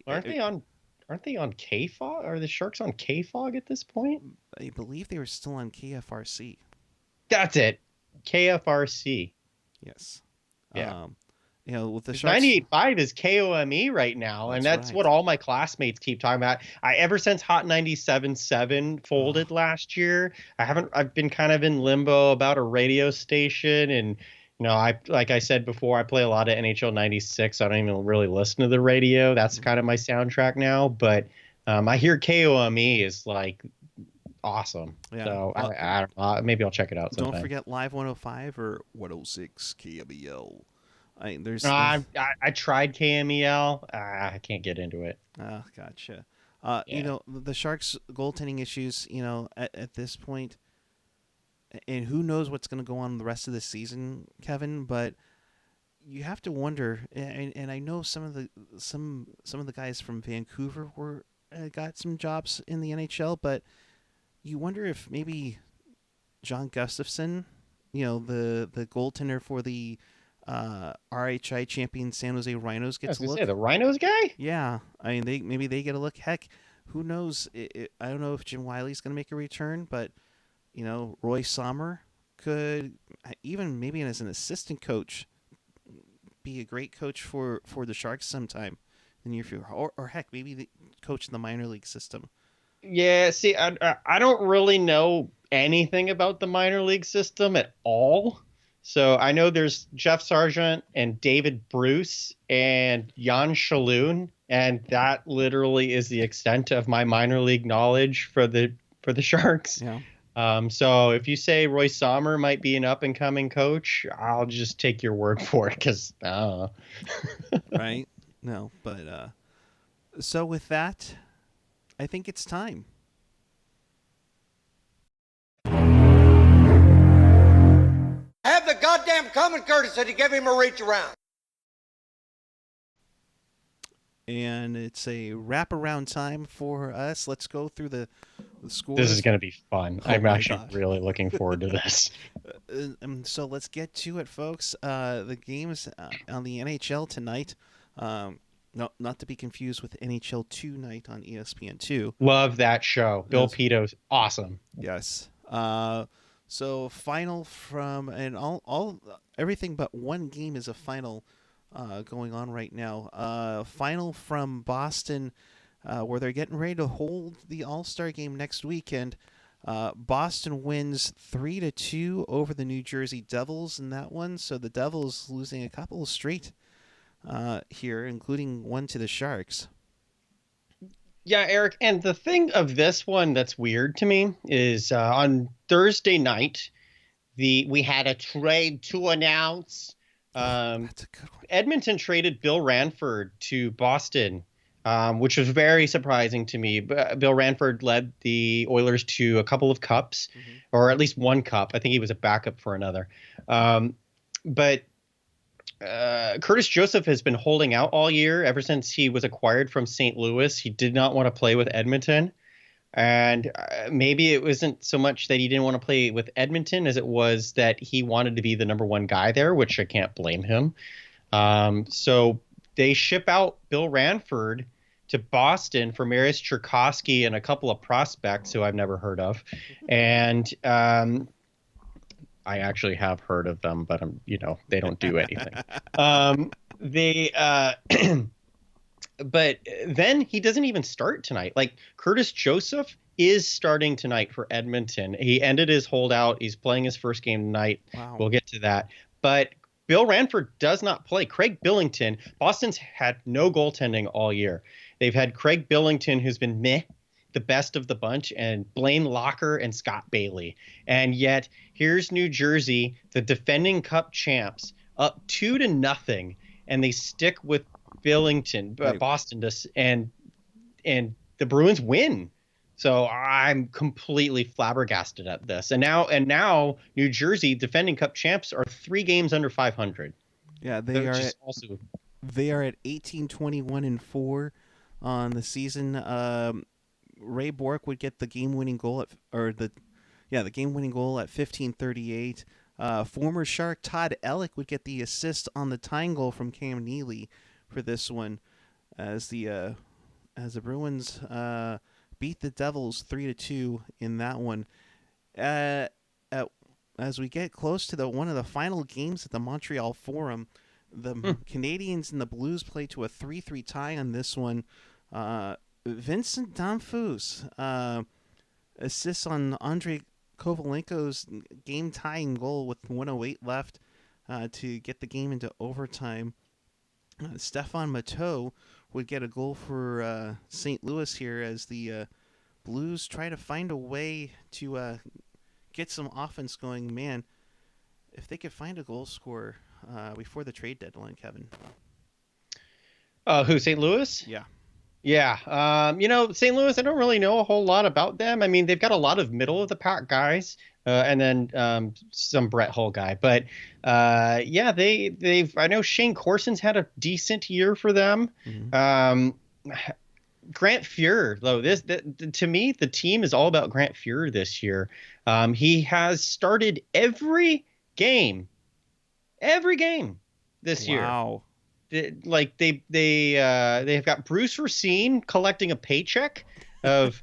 Aren't they on KFOG? Are the Sharks on KFOG at this point? I believe they were still on KFRC. That's it. KFRC. Yes. Yeah. With the Sharks, 98.5 is KOME right now, and that's right. what all my classmates keep talking about. Ever since Hot 97.7 folded last year, I've been kind of in limbo about a radio station, and like I said before, I play a lot of NHL 96. So I don't even really listen to the radio. That's kind of my soundtrack now, but I hear KOME is like awesome. Yeah. So I don't know, maybe I'll check it out sometime. Don't forget Live 105 or 106 KMEL. I tried KMEL. I can't get into it. Oh, gotcha. Yeah. The Sharks' goaltending issues, at this point, and who knows what's going to go on the rest of the season, Kevin, but you have to wonder, and I know some of the guys from Vancouver got some jobs in the NHL, but you wonder if maybe John Gustafson, the goaltender for the RHI champion San Jose Rhinos, gets a look. The Rhinos guy? Yeah, I mean maybe they get a look. Heck, who knows? I don't know if Jim Wiley's going to make a return, but Roy Sommer could, even maybe as an assistant coach, be a great coach for the Sharks sometime in the near future, or heck, maybe the coach in the minor league system. Yeah, see, I don't really know anything about the minor league system at all. So I know there's Jeff Sargent and David Bruce and Jan Shalhoub, and that literally is the extent of my minor league knowledge for the Sharks. Yeah. So if you say Roy Sommer might be an up and coming coach, I'll just take your word for it because right? No, but so with that, I think it's time. Have the goddamn common courtesy to give him a reach around. And it's a wraparound time for us. Let's go through the scores. This is going to be fun. Oh I'm actually God. really looking forward to this. So let's get to it, folks. The games on the NHL tonight. No, not to be confused with NHL 2 night on ESPN2. Love that show. Bill Peto's awesome. Yes. So final from, and all everything but one game is a final going on right now. Final from Boston, where they're getting ready to hold the All-Star game next weekend. Boston wins 3-2 over the New Jersey Devils in that one. So the Devils losing a couple straight here, including one to the Sharks. Yeah, Eric, and the thing of this one that's weird to me is on Thursday night, we had a trade to announce. That's a good one. Edmonton traded Bill Ranford to Boston, which was very surprising to me. Bill Ranford led the Oilers to a couple of cups, or at least one cup. I think he was a backup for another. But Curtis Joseph has been holding out all year ever since he was acquired from St. Louis. He did not want to play with Edmonton. And maybe it wasn't so much that he didn't want to play with Edmonton as it was that he wanted to be the number one guy there, which I can't blame him. So they ship out Bill Ranford to Boston for Marius Cherkasky and a couple of prospects who I've never heard of. And I actually have heard of them, but they don't do anything. But then he doesn't even start tonight. Like, Curtis Joseph is starting tonight for Edmonton. He ended his holdout. He's playing his first game tonight. Wow. We'll get to that. But Bill Ranford does not play. Craig Billington, Boston's had no goaltending all year. They've had Craig Billington, who's been the best of the bunch, and Blaine Locker and Scott Bailey. And yet here's New Jersey, the defending Cup champs, up 2-0, and they stick with Billington, Boston, and the Bruins win. So I'm completely flabbergasted at this. And now New Jersey, defending Cup champs, are 3 games under 500. Yeah, they are at 18-21-4 on the season. Ray Bork would get the game-winning goal the game-winning goal at 15:38. Former Shark Todd Ellick would get the assist on the tying goal from Cam Neely for this one, as the Bruins beat the Devils 3-2 in that one. As we get close to one of the final games at the Montreal Forum, the Canadiens and the Blues play to a 3-3 tie on this one. Vincent Damphousse assists on Andrei Kovalenko's game-tying goal with 1:08 left to get the game into overtime. Stefan Matteau would get a goal for St. Louis here as the Blues try to find a way to get some offense going. Man, if they could find a goal scorer before the trade deadline, Kevin. Who, St. Louis? Yeah. Yeah. St. Louis, I don't really know a whole lot about them. I mean, they've got a lot of middle-of-the-pack guys. And then some Brett Hull guy. But, they've I know Shane Corson's had a decent year for them. Mm-hmm. Grant Fuhr, though, to me, the team is all about Grant Fuhr this year. He has started every game this year. Wow. They've got Bruce Racine collecting a paycheck of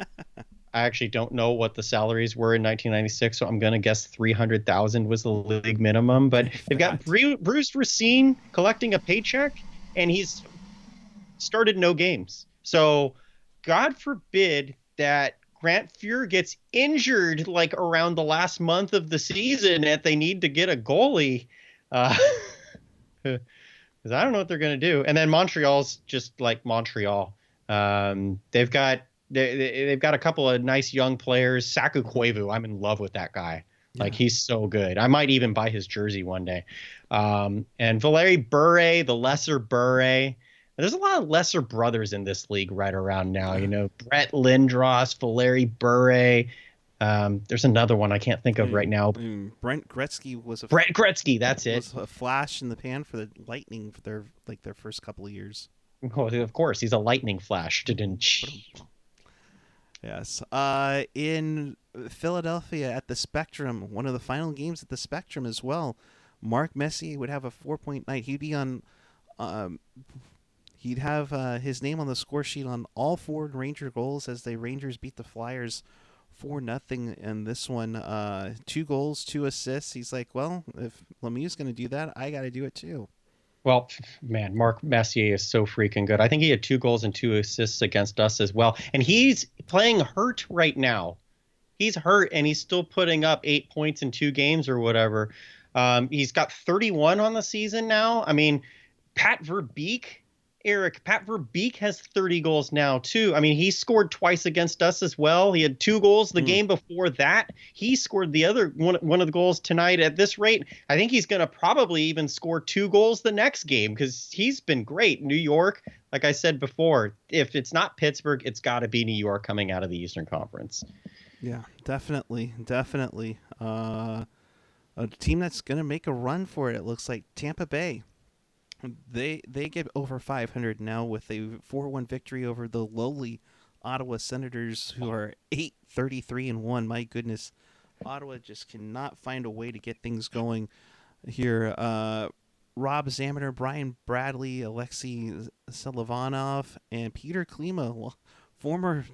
I actually don't know what the salaries were in 1996, so I'm going to guess $300,000 was the league minimum. But they've got Bruce Racine collecting a paycheck, and he's started no games. So God forbid that Grant Fuhr gets injured like around the last month of the season and they need to get a goalie. Because I don't know what they're going to do. And then Montreal's just like Montreal. They've got a couple of nice young players. Saku Koivu, I'm in love with that guy. Yeah. Like, he's so good. I might even buy his jersey one day. And Valeri Bure, the lesser Bure. There's a lot of lesser brothers in this league right around now. You know, Brett Lindros, Valeri Bure. There's another one I can't think of right now. Brent Gretzky was Brent Gretzky, that's it. Was a flash in the pan for the Lightning for their first couple of years. Oh, of course, he's a lightning flash. Yes. In Philadelphia at the Spectrum, one of the final games at the Spectrum as well, Mark Messier would have a 4-point night. He'd be on. He'd have his name on the score sheet on all 4 Ranger goals as the Rangers beat the Flyers 4-0 in this one. 2 goals, 2 assists. He's like, well, if Lemieux's going to do that, I got to do it too. Well, man, Mark Messier is so freaking good. I think he had 2 goals and 2 assists against us as well. And he's playing hurt right now. He's hurt, and he's still putting up 8 points in 2 games or whatever. He's got 31 on the season now. I mean, Pat Verbeek has 30 goals now, too. I mean, he scored twice against us as well. He had 2 goals the game before that. He scored the other one of the goals tonight. At this rate, I think he's going to probably even score 2 goals the next game because he's been great. New York, like I said before, if it's not Pittsburgh, it's got to be New York coming out of the Eastern Conference. Yeah, definitely. A team that's going to make a run for it, it looks like Tampa Bay. They get over 500 now with a 4-1 victory over the lowly Ottawa Senators, who are 8-33-1. My goodness, Ottawa just cannot find a way to get things going here. Rob Zaminer, Brian Bradley, Alexei Selivanov, and Peter Klima, former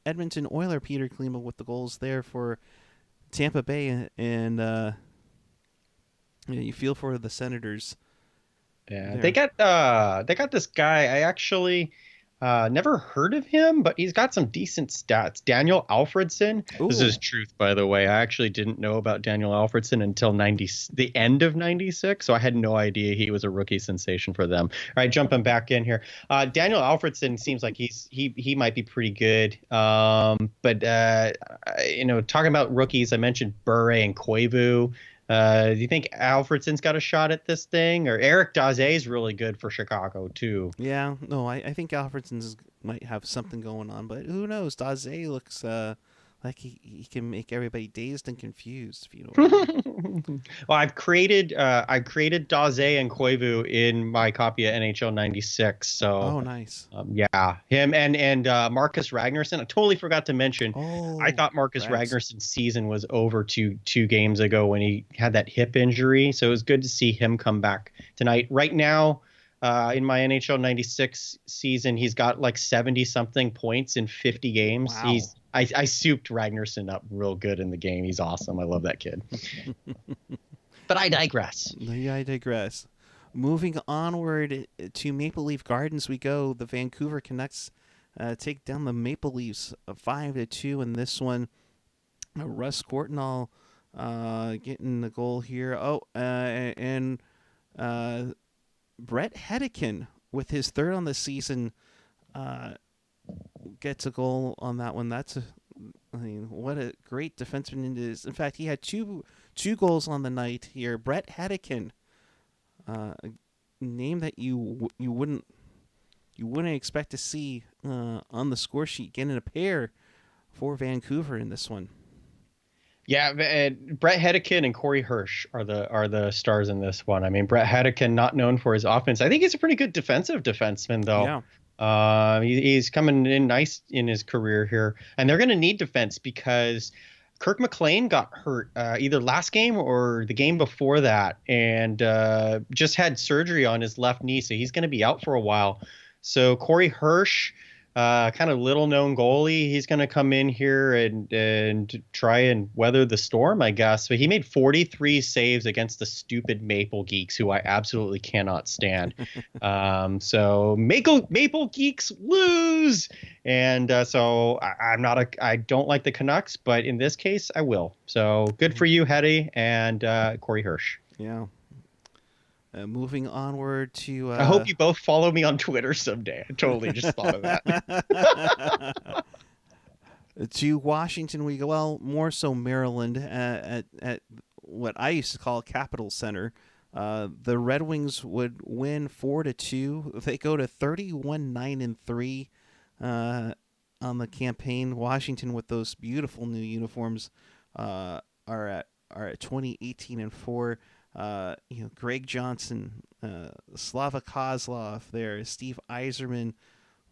Edmonton Oiler Peter Klima, with the goals there for Tampa Bay. And you feel for the Senators. Yeah, they got this guy. I actually Never heard of him, but he's got some decent stats. Daniel Alfredsson. This Ooh. is truth, by the way. I actually didn't know about Daniel Alfredsson until the end of 96, so I had no idea he was a rookie sensation for them. All right, jumping back in here. Daniel Alfredsson seems like he might be pretty good. But talking about rookies, I mentioned Bure and Koivu. Do you think Alfredsson's got a shot at this thing? Or Eric Daze is really good for Chicago, too. Yeah, no, I think Alfredsson's might have something going on, but who knows? Daze looks like he can make everybody dazed and confused, if you know what I mean. Well, I've created Daze and Koivu in my copy of NHL 96. So Oh, nice. yeah, him and Marcus Ragnarsson. I totally forgot to mention. Oh, I thought Marcus Rags. Ragnarsson's season was over two games ago when he had that hip injury. So it was good to see him come back tonight. Right now, in my NHL 96 season, he's got like 70 something points in 50 games. Wow. I souped Ragnarsson up real good in the game. He's awesome. I love that kid. But I digress. Yeah, I digress. Moving onward to Maple Leaf Gardens, we go. The Vancouver Canucks take down the Maple Leafs 5-2 in this one. Russ Courtnall getting the goal here. And Brett Hedican with his third on the season gets a goal on that one. I mean, what a great defenseman it is. In fact, he had two goals on the night here. Brett Hedican, a name that you wouldn't expect to see on the score sheet, getting a pair for Vancouver in this one. Yeah, Brett Hedican and Corey Hirsch are the stars in this one. I mean, Brett Hedican, not known for his offense. I think he's a pretty good defensive defenseman, though. Yeah. He's coming in nice in his career here, and they're going to need defense because Kirk McLean got hurt either last game or the game before that, and just had surgery on his left knee, so he's going to be out for a while. So Corey Hirsch, kind of little known goalie, he's going to come in here and try and weather the storm, I guess. But he made 43 saves against the stupid Maple Geeks, who I absolutely cannot stand. So Maple Geeks lose, and so I don't like the Canucks, but in this case I will. So good for you, Hetty and Corey Hirsch. Yeah. Moving onward to... I hope you both follow me on Twitter someday. I totally just thought of that. To Washington we go. Well, more so Maryland at what I used to call Capital Center. The Red Wings would win 4-2. They go to 31-9-3 on the campaign. Washington, with those beautiful new uniforms, are at 20-18-4. Greg Johnson, Slava Kozlov there, Steve Yzerman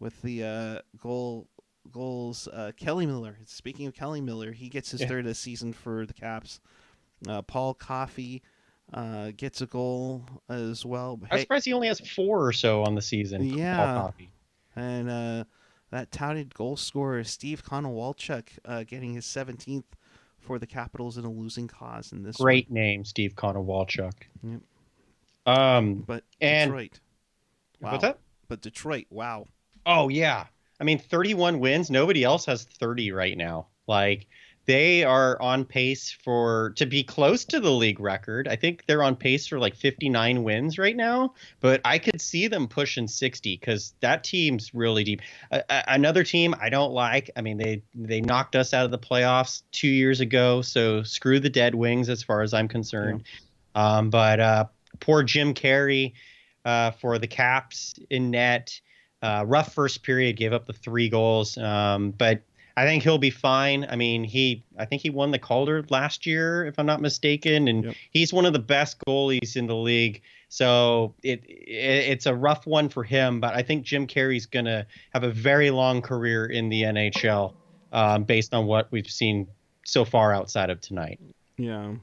with the goals. Kelly Miller. Speaking of Kelly Miller, he gets his third this season for the Caps. Paul Coffey gets a goal as well. I'm surprised he only has 4 or so on the season. Yeah. Paul Coffey. And that touted goal scorer, Steve Konowalchuk, getting his 17th for the Capitals in a losing cause in this Great name, Steve Konowalchuk. Yep. But and Detroit. Wow. What's that? But Detroit, wow. Oh yeah. I mean, 31 wins. Nobody else has 30 right now. Like, they are on pace to be close to the league record. I think they're on pace for like 59 wins right now, but I could see them pushing 60 because that team's really deep. Another team I don't like. I mean, they knocked us out of the playoffs 2 years ago, so screw the Dead Wings as far as I'm concerned. Yeah. But poor Jim Carey for the Caps in net. Rough first period, gave up the 3 goals, but I think he'll be fine. I mean, I think he won the Calder last year, if I'm not mistaken, and he's one of the best goalies in the league. So it's a rough one for him, but I think Jim Carey's going to have a very long career in the NHL based on what we've seen so far outside of tonight. Yeah,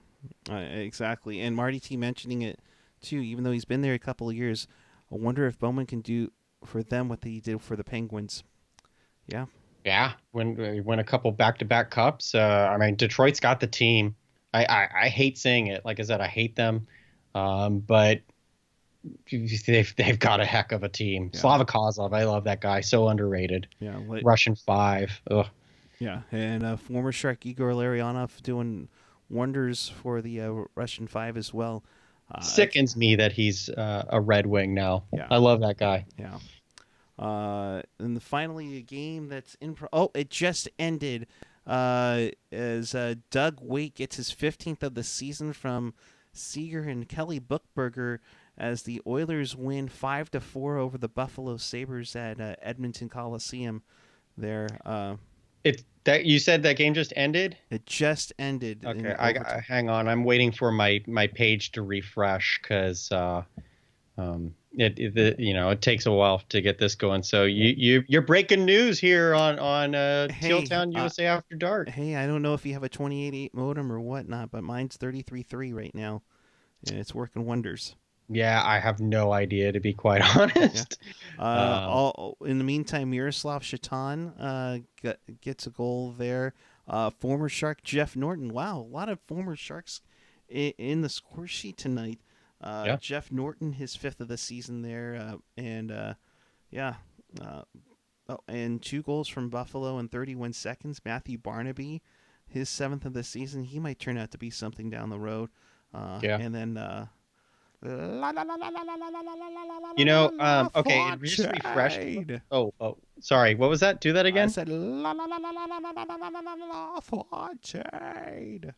exactly. And Marty T mentioning it, too, even though he's been there a couple of years, I wonder if Bowman can do for them what he did for the Penguins. Yeah. Yeah, win a couple back-to-back cups. I mean, Detroit's got the team. I hate saying it. Like I said, I hate them. But they've got a heck of a team. Yeah. Slava Kozlov, I love that guy. So underrated. Yeah, Russian 5. Ugh. yeah, and former Shark Igor Larionov doing wonders for the Russian 5 as well. Sickens me that he's a Red Wing now. Yeah. I love that guy. Yeah. And finally, a game that's it just ended. As Doug Waite gets his 15th of the season from Seager and Kelly Buchberger as the Oilers win 5-4 over the Buffalo Sabres at Edmonton Coliseum. There, You said that game just ended? it just ended. Okay, hang on. I'm waiting for my page to refresh because it takes a while to get this going. So you're breaking news here on Teal Town USA After Dark. Hey, I don't know if you have a 28.8 modem or whatnot, but mine's 33.3 right now, and it's working wonders. Yeah, I have no idea, to be quite honest. Yeah. In the meantime, Miroslav Shatan gets a goal there. Former Shark Jeff Norton. Wow, a lot of former Sharks in the score sheet tonight. Yeah. Jeff Norton, his 5th of the season there. And 2 goals from Buffalo in 31 seconds. Matthew Barnaby, his 7th of the season. He might turn out to be something down the road. And then... okay, just refreshed. Oh, sorry. What was that? Do that again. I said Fontaine.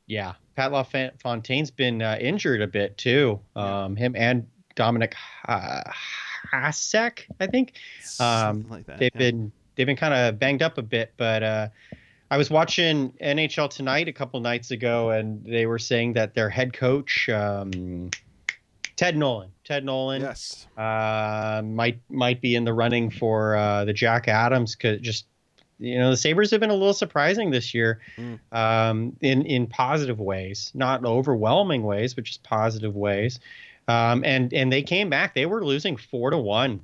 Yeah, Pat LaFontaine's been injured a bit too. Him and Dominic Hasek, I think. Something like that. They've been kind of banged up a bit, but I was watching NHL Tonight a couple nights ago, and they were saying that their head coach, Ted Nolan, Yes, might be in the running for the Jack Adams. Cause the Sabres have been a little surprising this year, in positive ways, not overwhelming ways, but just positive ways. And they came back. They were losing 4-1.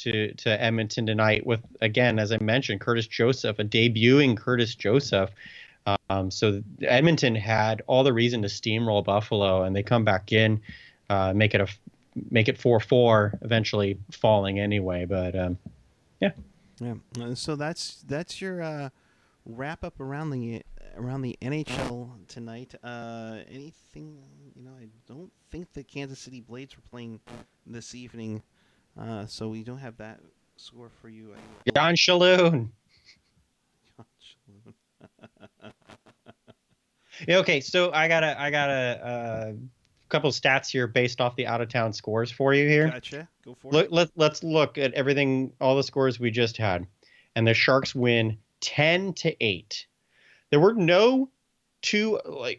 To Edmonton tonight with, again, as I mentioned, Curtis Joseph, a debuting Curtis Joseph. So Edmonton had all the reason to steamroll Buffalo, and they come back in, make it 4-4, eventually falling anyway. But yeah. So that's your wrap up around the NHL tonight. Anything? I don't think the Kansas City Blades were playing this evening. So we don't have that score for you. John Shalhoub. Okay, so I got a couple stats here based off the out of town scores for you here. Gotcha. Go for it. Let's look at everything, all the scores we just had, and the Sharks win 10-8. There were no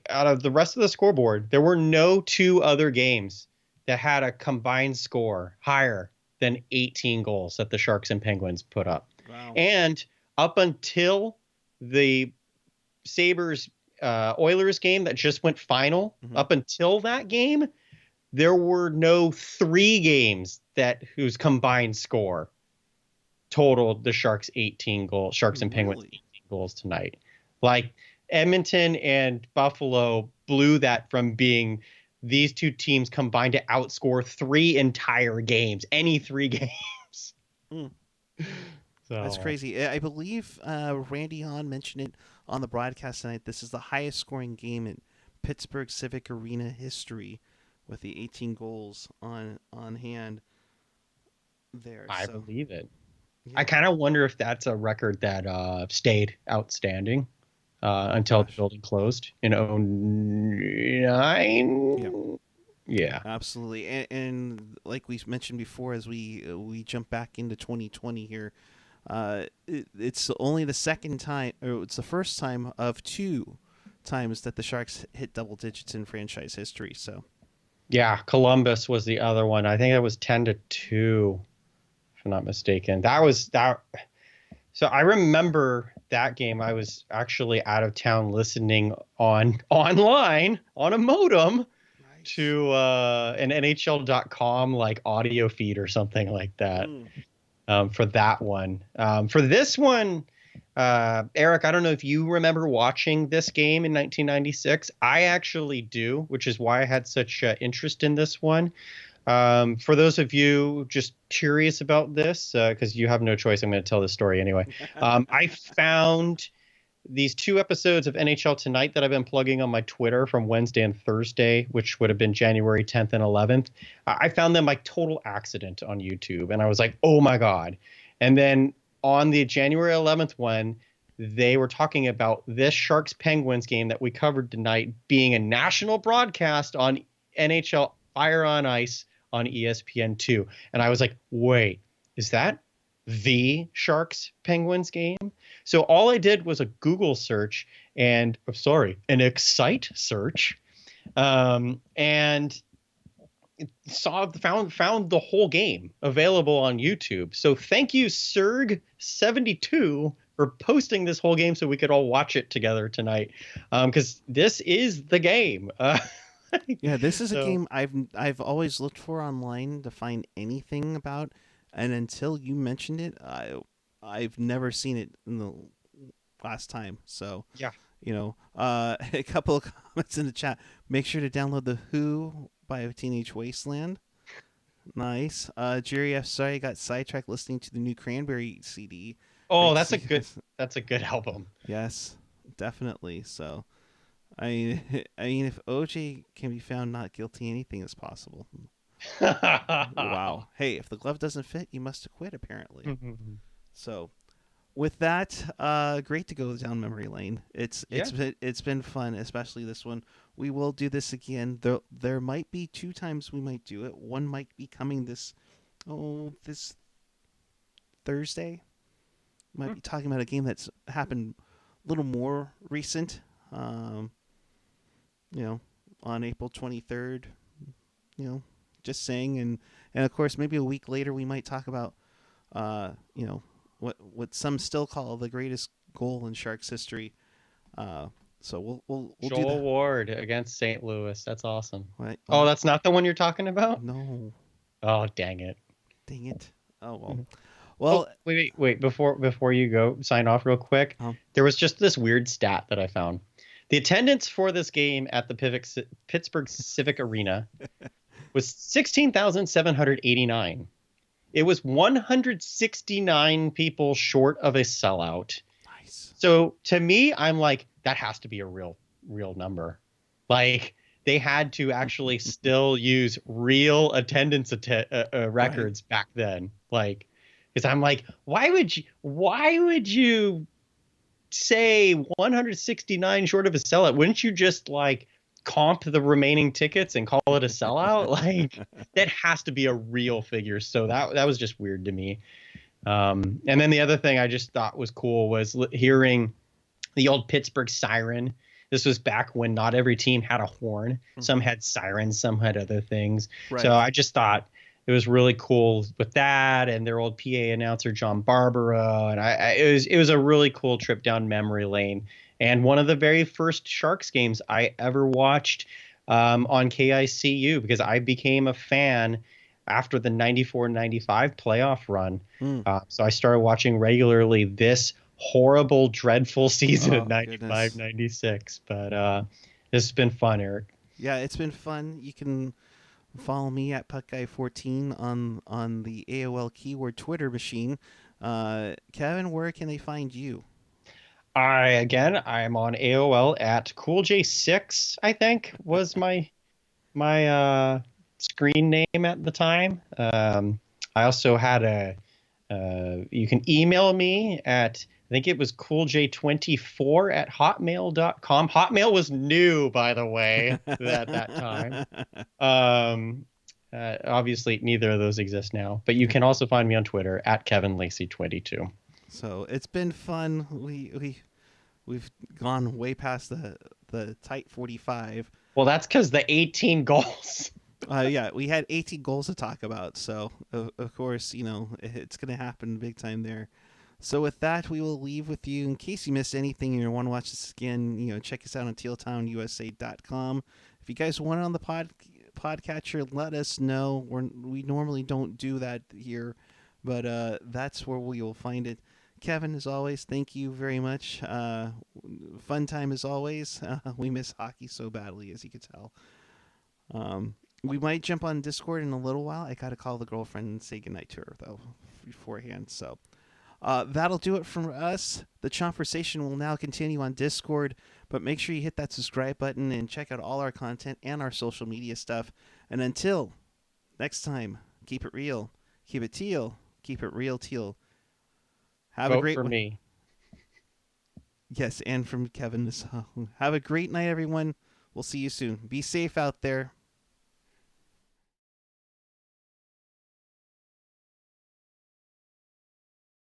out of the rest of the scoreboard. There were no 2 other games that had a combined score higher than 18 goals that the Sharks and Penguins put up. Wow. And up until the Sabres Oilers game that just went final, up until that game, there were no 3 games whose combined score totaled the Sharks 18 goals, Sharks and Penguins 18 goals tonight. Like, Edmonton and Buffalo blew that from being these 2 teams combined to outscore 3 entire games, any 3 games. So that's crazy. I believe Randy Hahn mentioned it on the broadcast tonight. This is the highest scoring game in Pittsburgh Civic Arena history, with the 18 goals on hand there. I believe it. Yeah. I kind of wonder if that's a record that stayed outstanding until the building closed in 2009. Yeah, absolutely. And like we mentioned before, as we jump back into 2020 here, it's only the second time, or it's the first time of 2 times that the Sharks hit double digits in franchise history. So yeah, Columbus was the other one. I think that was 10-2, if I'm not mistaken. That was that. So I remember that game. I was actually out of town listening online on a modem to an NHL.com audio feed or something like that. For that one. For this one, Eric, I don't know if you remember watching this game in 1996. I actually do, which is why I had such interest in this one. For those of you just curious about this, because you have no choice, I'm going to tell this story anyway. I found these 2 episodes of NHL Tonight that I've been plugging on my Twitter from Wednesday and Thursday, which would have been January 10th and 11th. I found them by total accident on YouTube, and I was like, oh my God. And then on the January 11th one, they were talking about this Sharks Penguins game that we covered tonight being a national broadcast on NHL Fire on Ice on ESPN2. And I was like, wait, is that the Sharks Penguins game? So all I did was a Google search and an Excite search, and found the whole game available on YouTube. So thank you, Serg72, for posting this whole game so we could all watch it together tonight. Because this is the game. Yeah, this is a game I've always looked for online to find anything about, and until you mentioned it, I've never seen it in the last time. So yeah, a couple of comments in the chat. Make sure to download the Who by Teenage Wasteland. Nice. Jerry F. Sorry, I got sidetracked listening to the new Cranberry CD. Oh, that's a good album. Yes, definitely. So. I mean, if OJ can be found not guilty, anything is possible. Wow. Hey, if the glove doesn't fit, you must acquit, apparently. So, with that, great to go down memory lane. It's been fun, especially this one. We will do this again. There might be 2 times we might do it. One might be coming this Thursday. Might be talking about a game that's happened a little more recent. On April 23rd, just saying. And of course, maybe a week later, we might talk about, what some still call the greatest goal in Sharks history. So we'll Joel do that. Ward against St. Louis. That's awesome. Right. Oh, that's not the one you're talking about? No. Oh, dang it. Oh, well. Well, wait. Before you go sign off real quick, there was just this weird stat that I found. The attendance for this game at the Pittsburgh Civic Arena was 16,789. It was 169 people short of a sellout. Nice. So to me, I'm like, that has to be a real number. Like, they had to actually still use real attendance records back then. Like, because I'm like, why would you say 169 short of a sellout? Wouldn't you just like comp the remaining tickets and call it a sellout? Like, that has to be a real figure. So that was just weird to me. And then the other thing I just thought was cool was hearing the old Pittsburgh siren. This was back when not every team had a horn. Some had sirens, some had other things. Right. So I just thought it was really cool with that, and their old PA announcer John Barbara, and it was a really cool trip down memory lane, and one of the very first Sharks games I ever watched on KICU, because I became a fan after the 94-95 playoff run. So I started watching regularly this horrible, dreadful season of 95-96. But this has been fun, Eric. Yeah, it's been fun. You can follow me at PuckGuy14 on the AOL keyword Twitter machine. Kevin, where can they find you? I'm on AOL at CoolJ6, I think was my screen name at the time. I also had you can email me at, I think it was coolj24 at hotmail.com. Hotmail was new, by the way, at that time. Obviously, neither of those exist now. But you can also find me on Twitter at KevinLacey22. So it's been fun. We've gone way past the tight 45. Well, that's because the 18 goals. Yeah, we had 18 goals to talk about. So of course, it's going to happen big time there. So with that, we will leave with you. In case you missed anything and you want to watch this again, check us out on tealtownusa.com. If you guys want it on the podcatcher, let us know. We normally don't do that here, but that's where we will find it. Kevin, as always, thank you very much. Fun time as always. We miss hockey so badly, as you could tell. We might jump on Discord in a little while. I got to call the girlfriend and say goodnight to her, though, beforehand. So that'll do it from us. The conversation will now continue on Discord, but make sure you hit that subscribe button and check out all our content and our social media stuff. And until next time, keep it real, keep it teal, keep it real teal. Have Vote a great for me. Yes, and from Kevin. Have a great night, everyone. We'll see you soon. Be safe out there.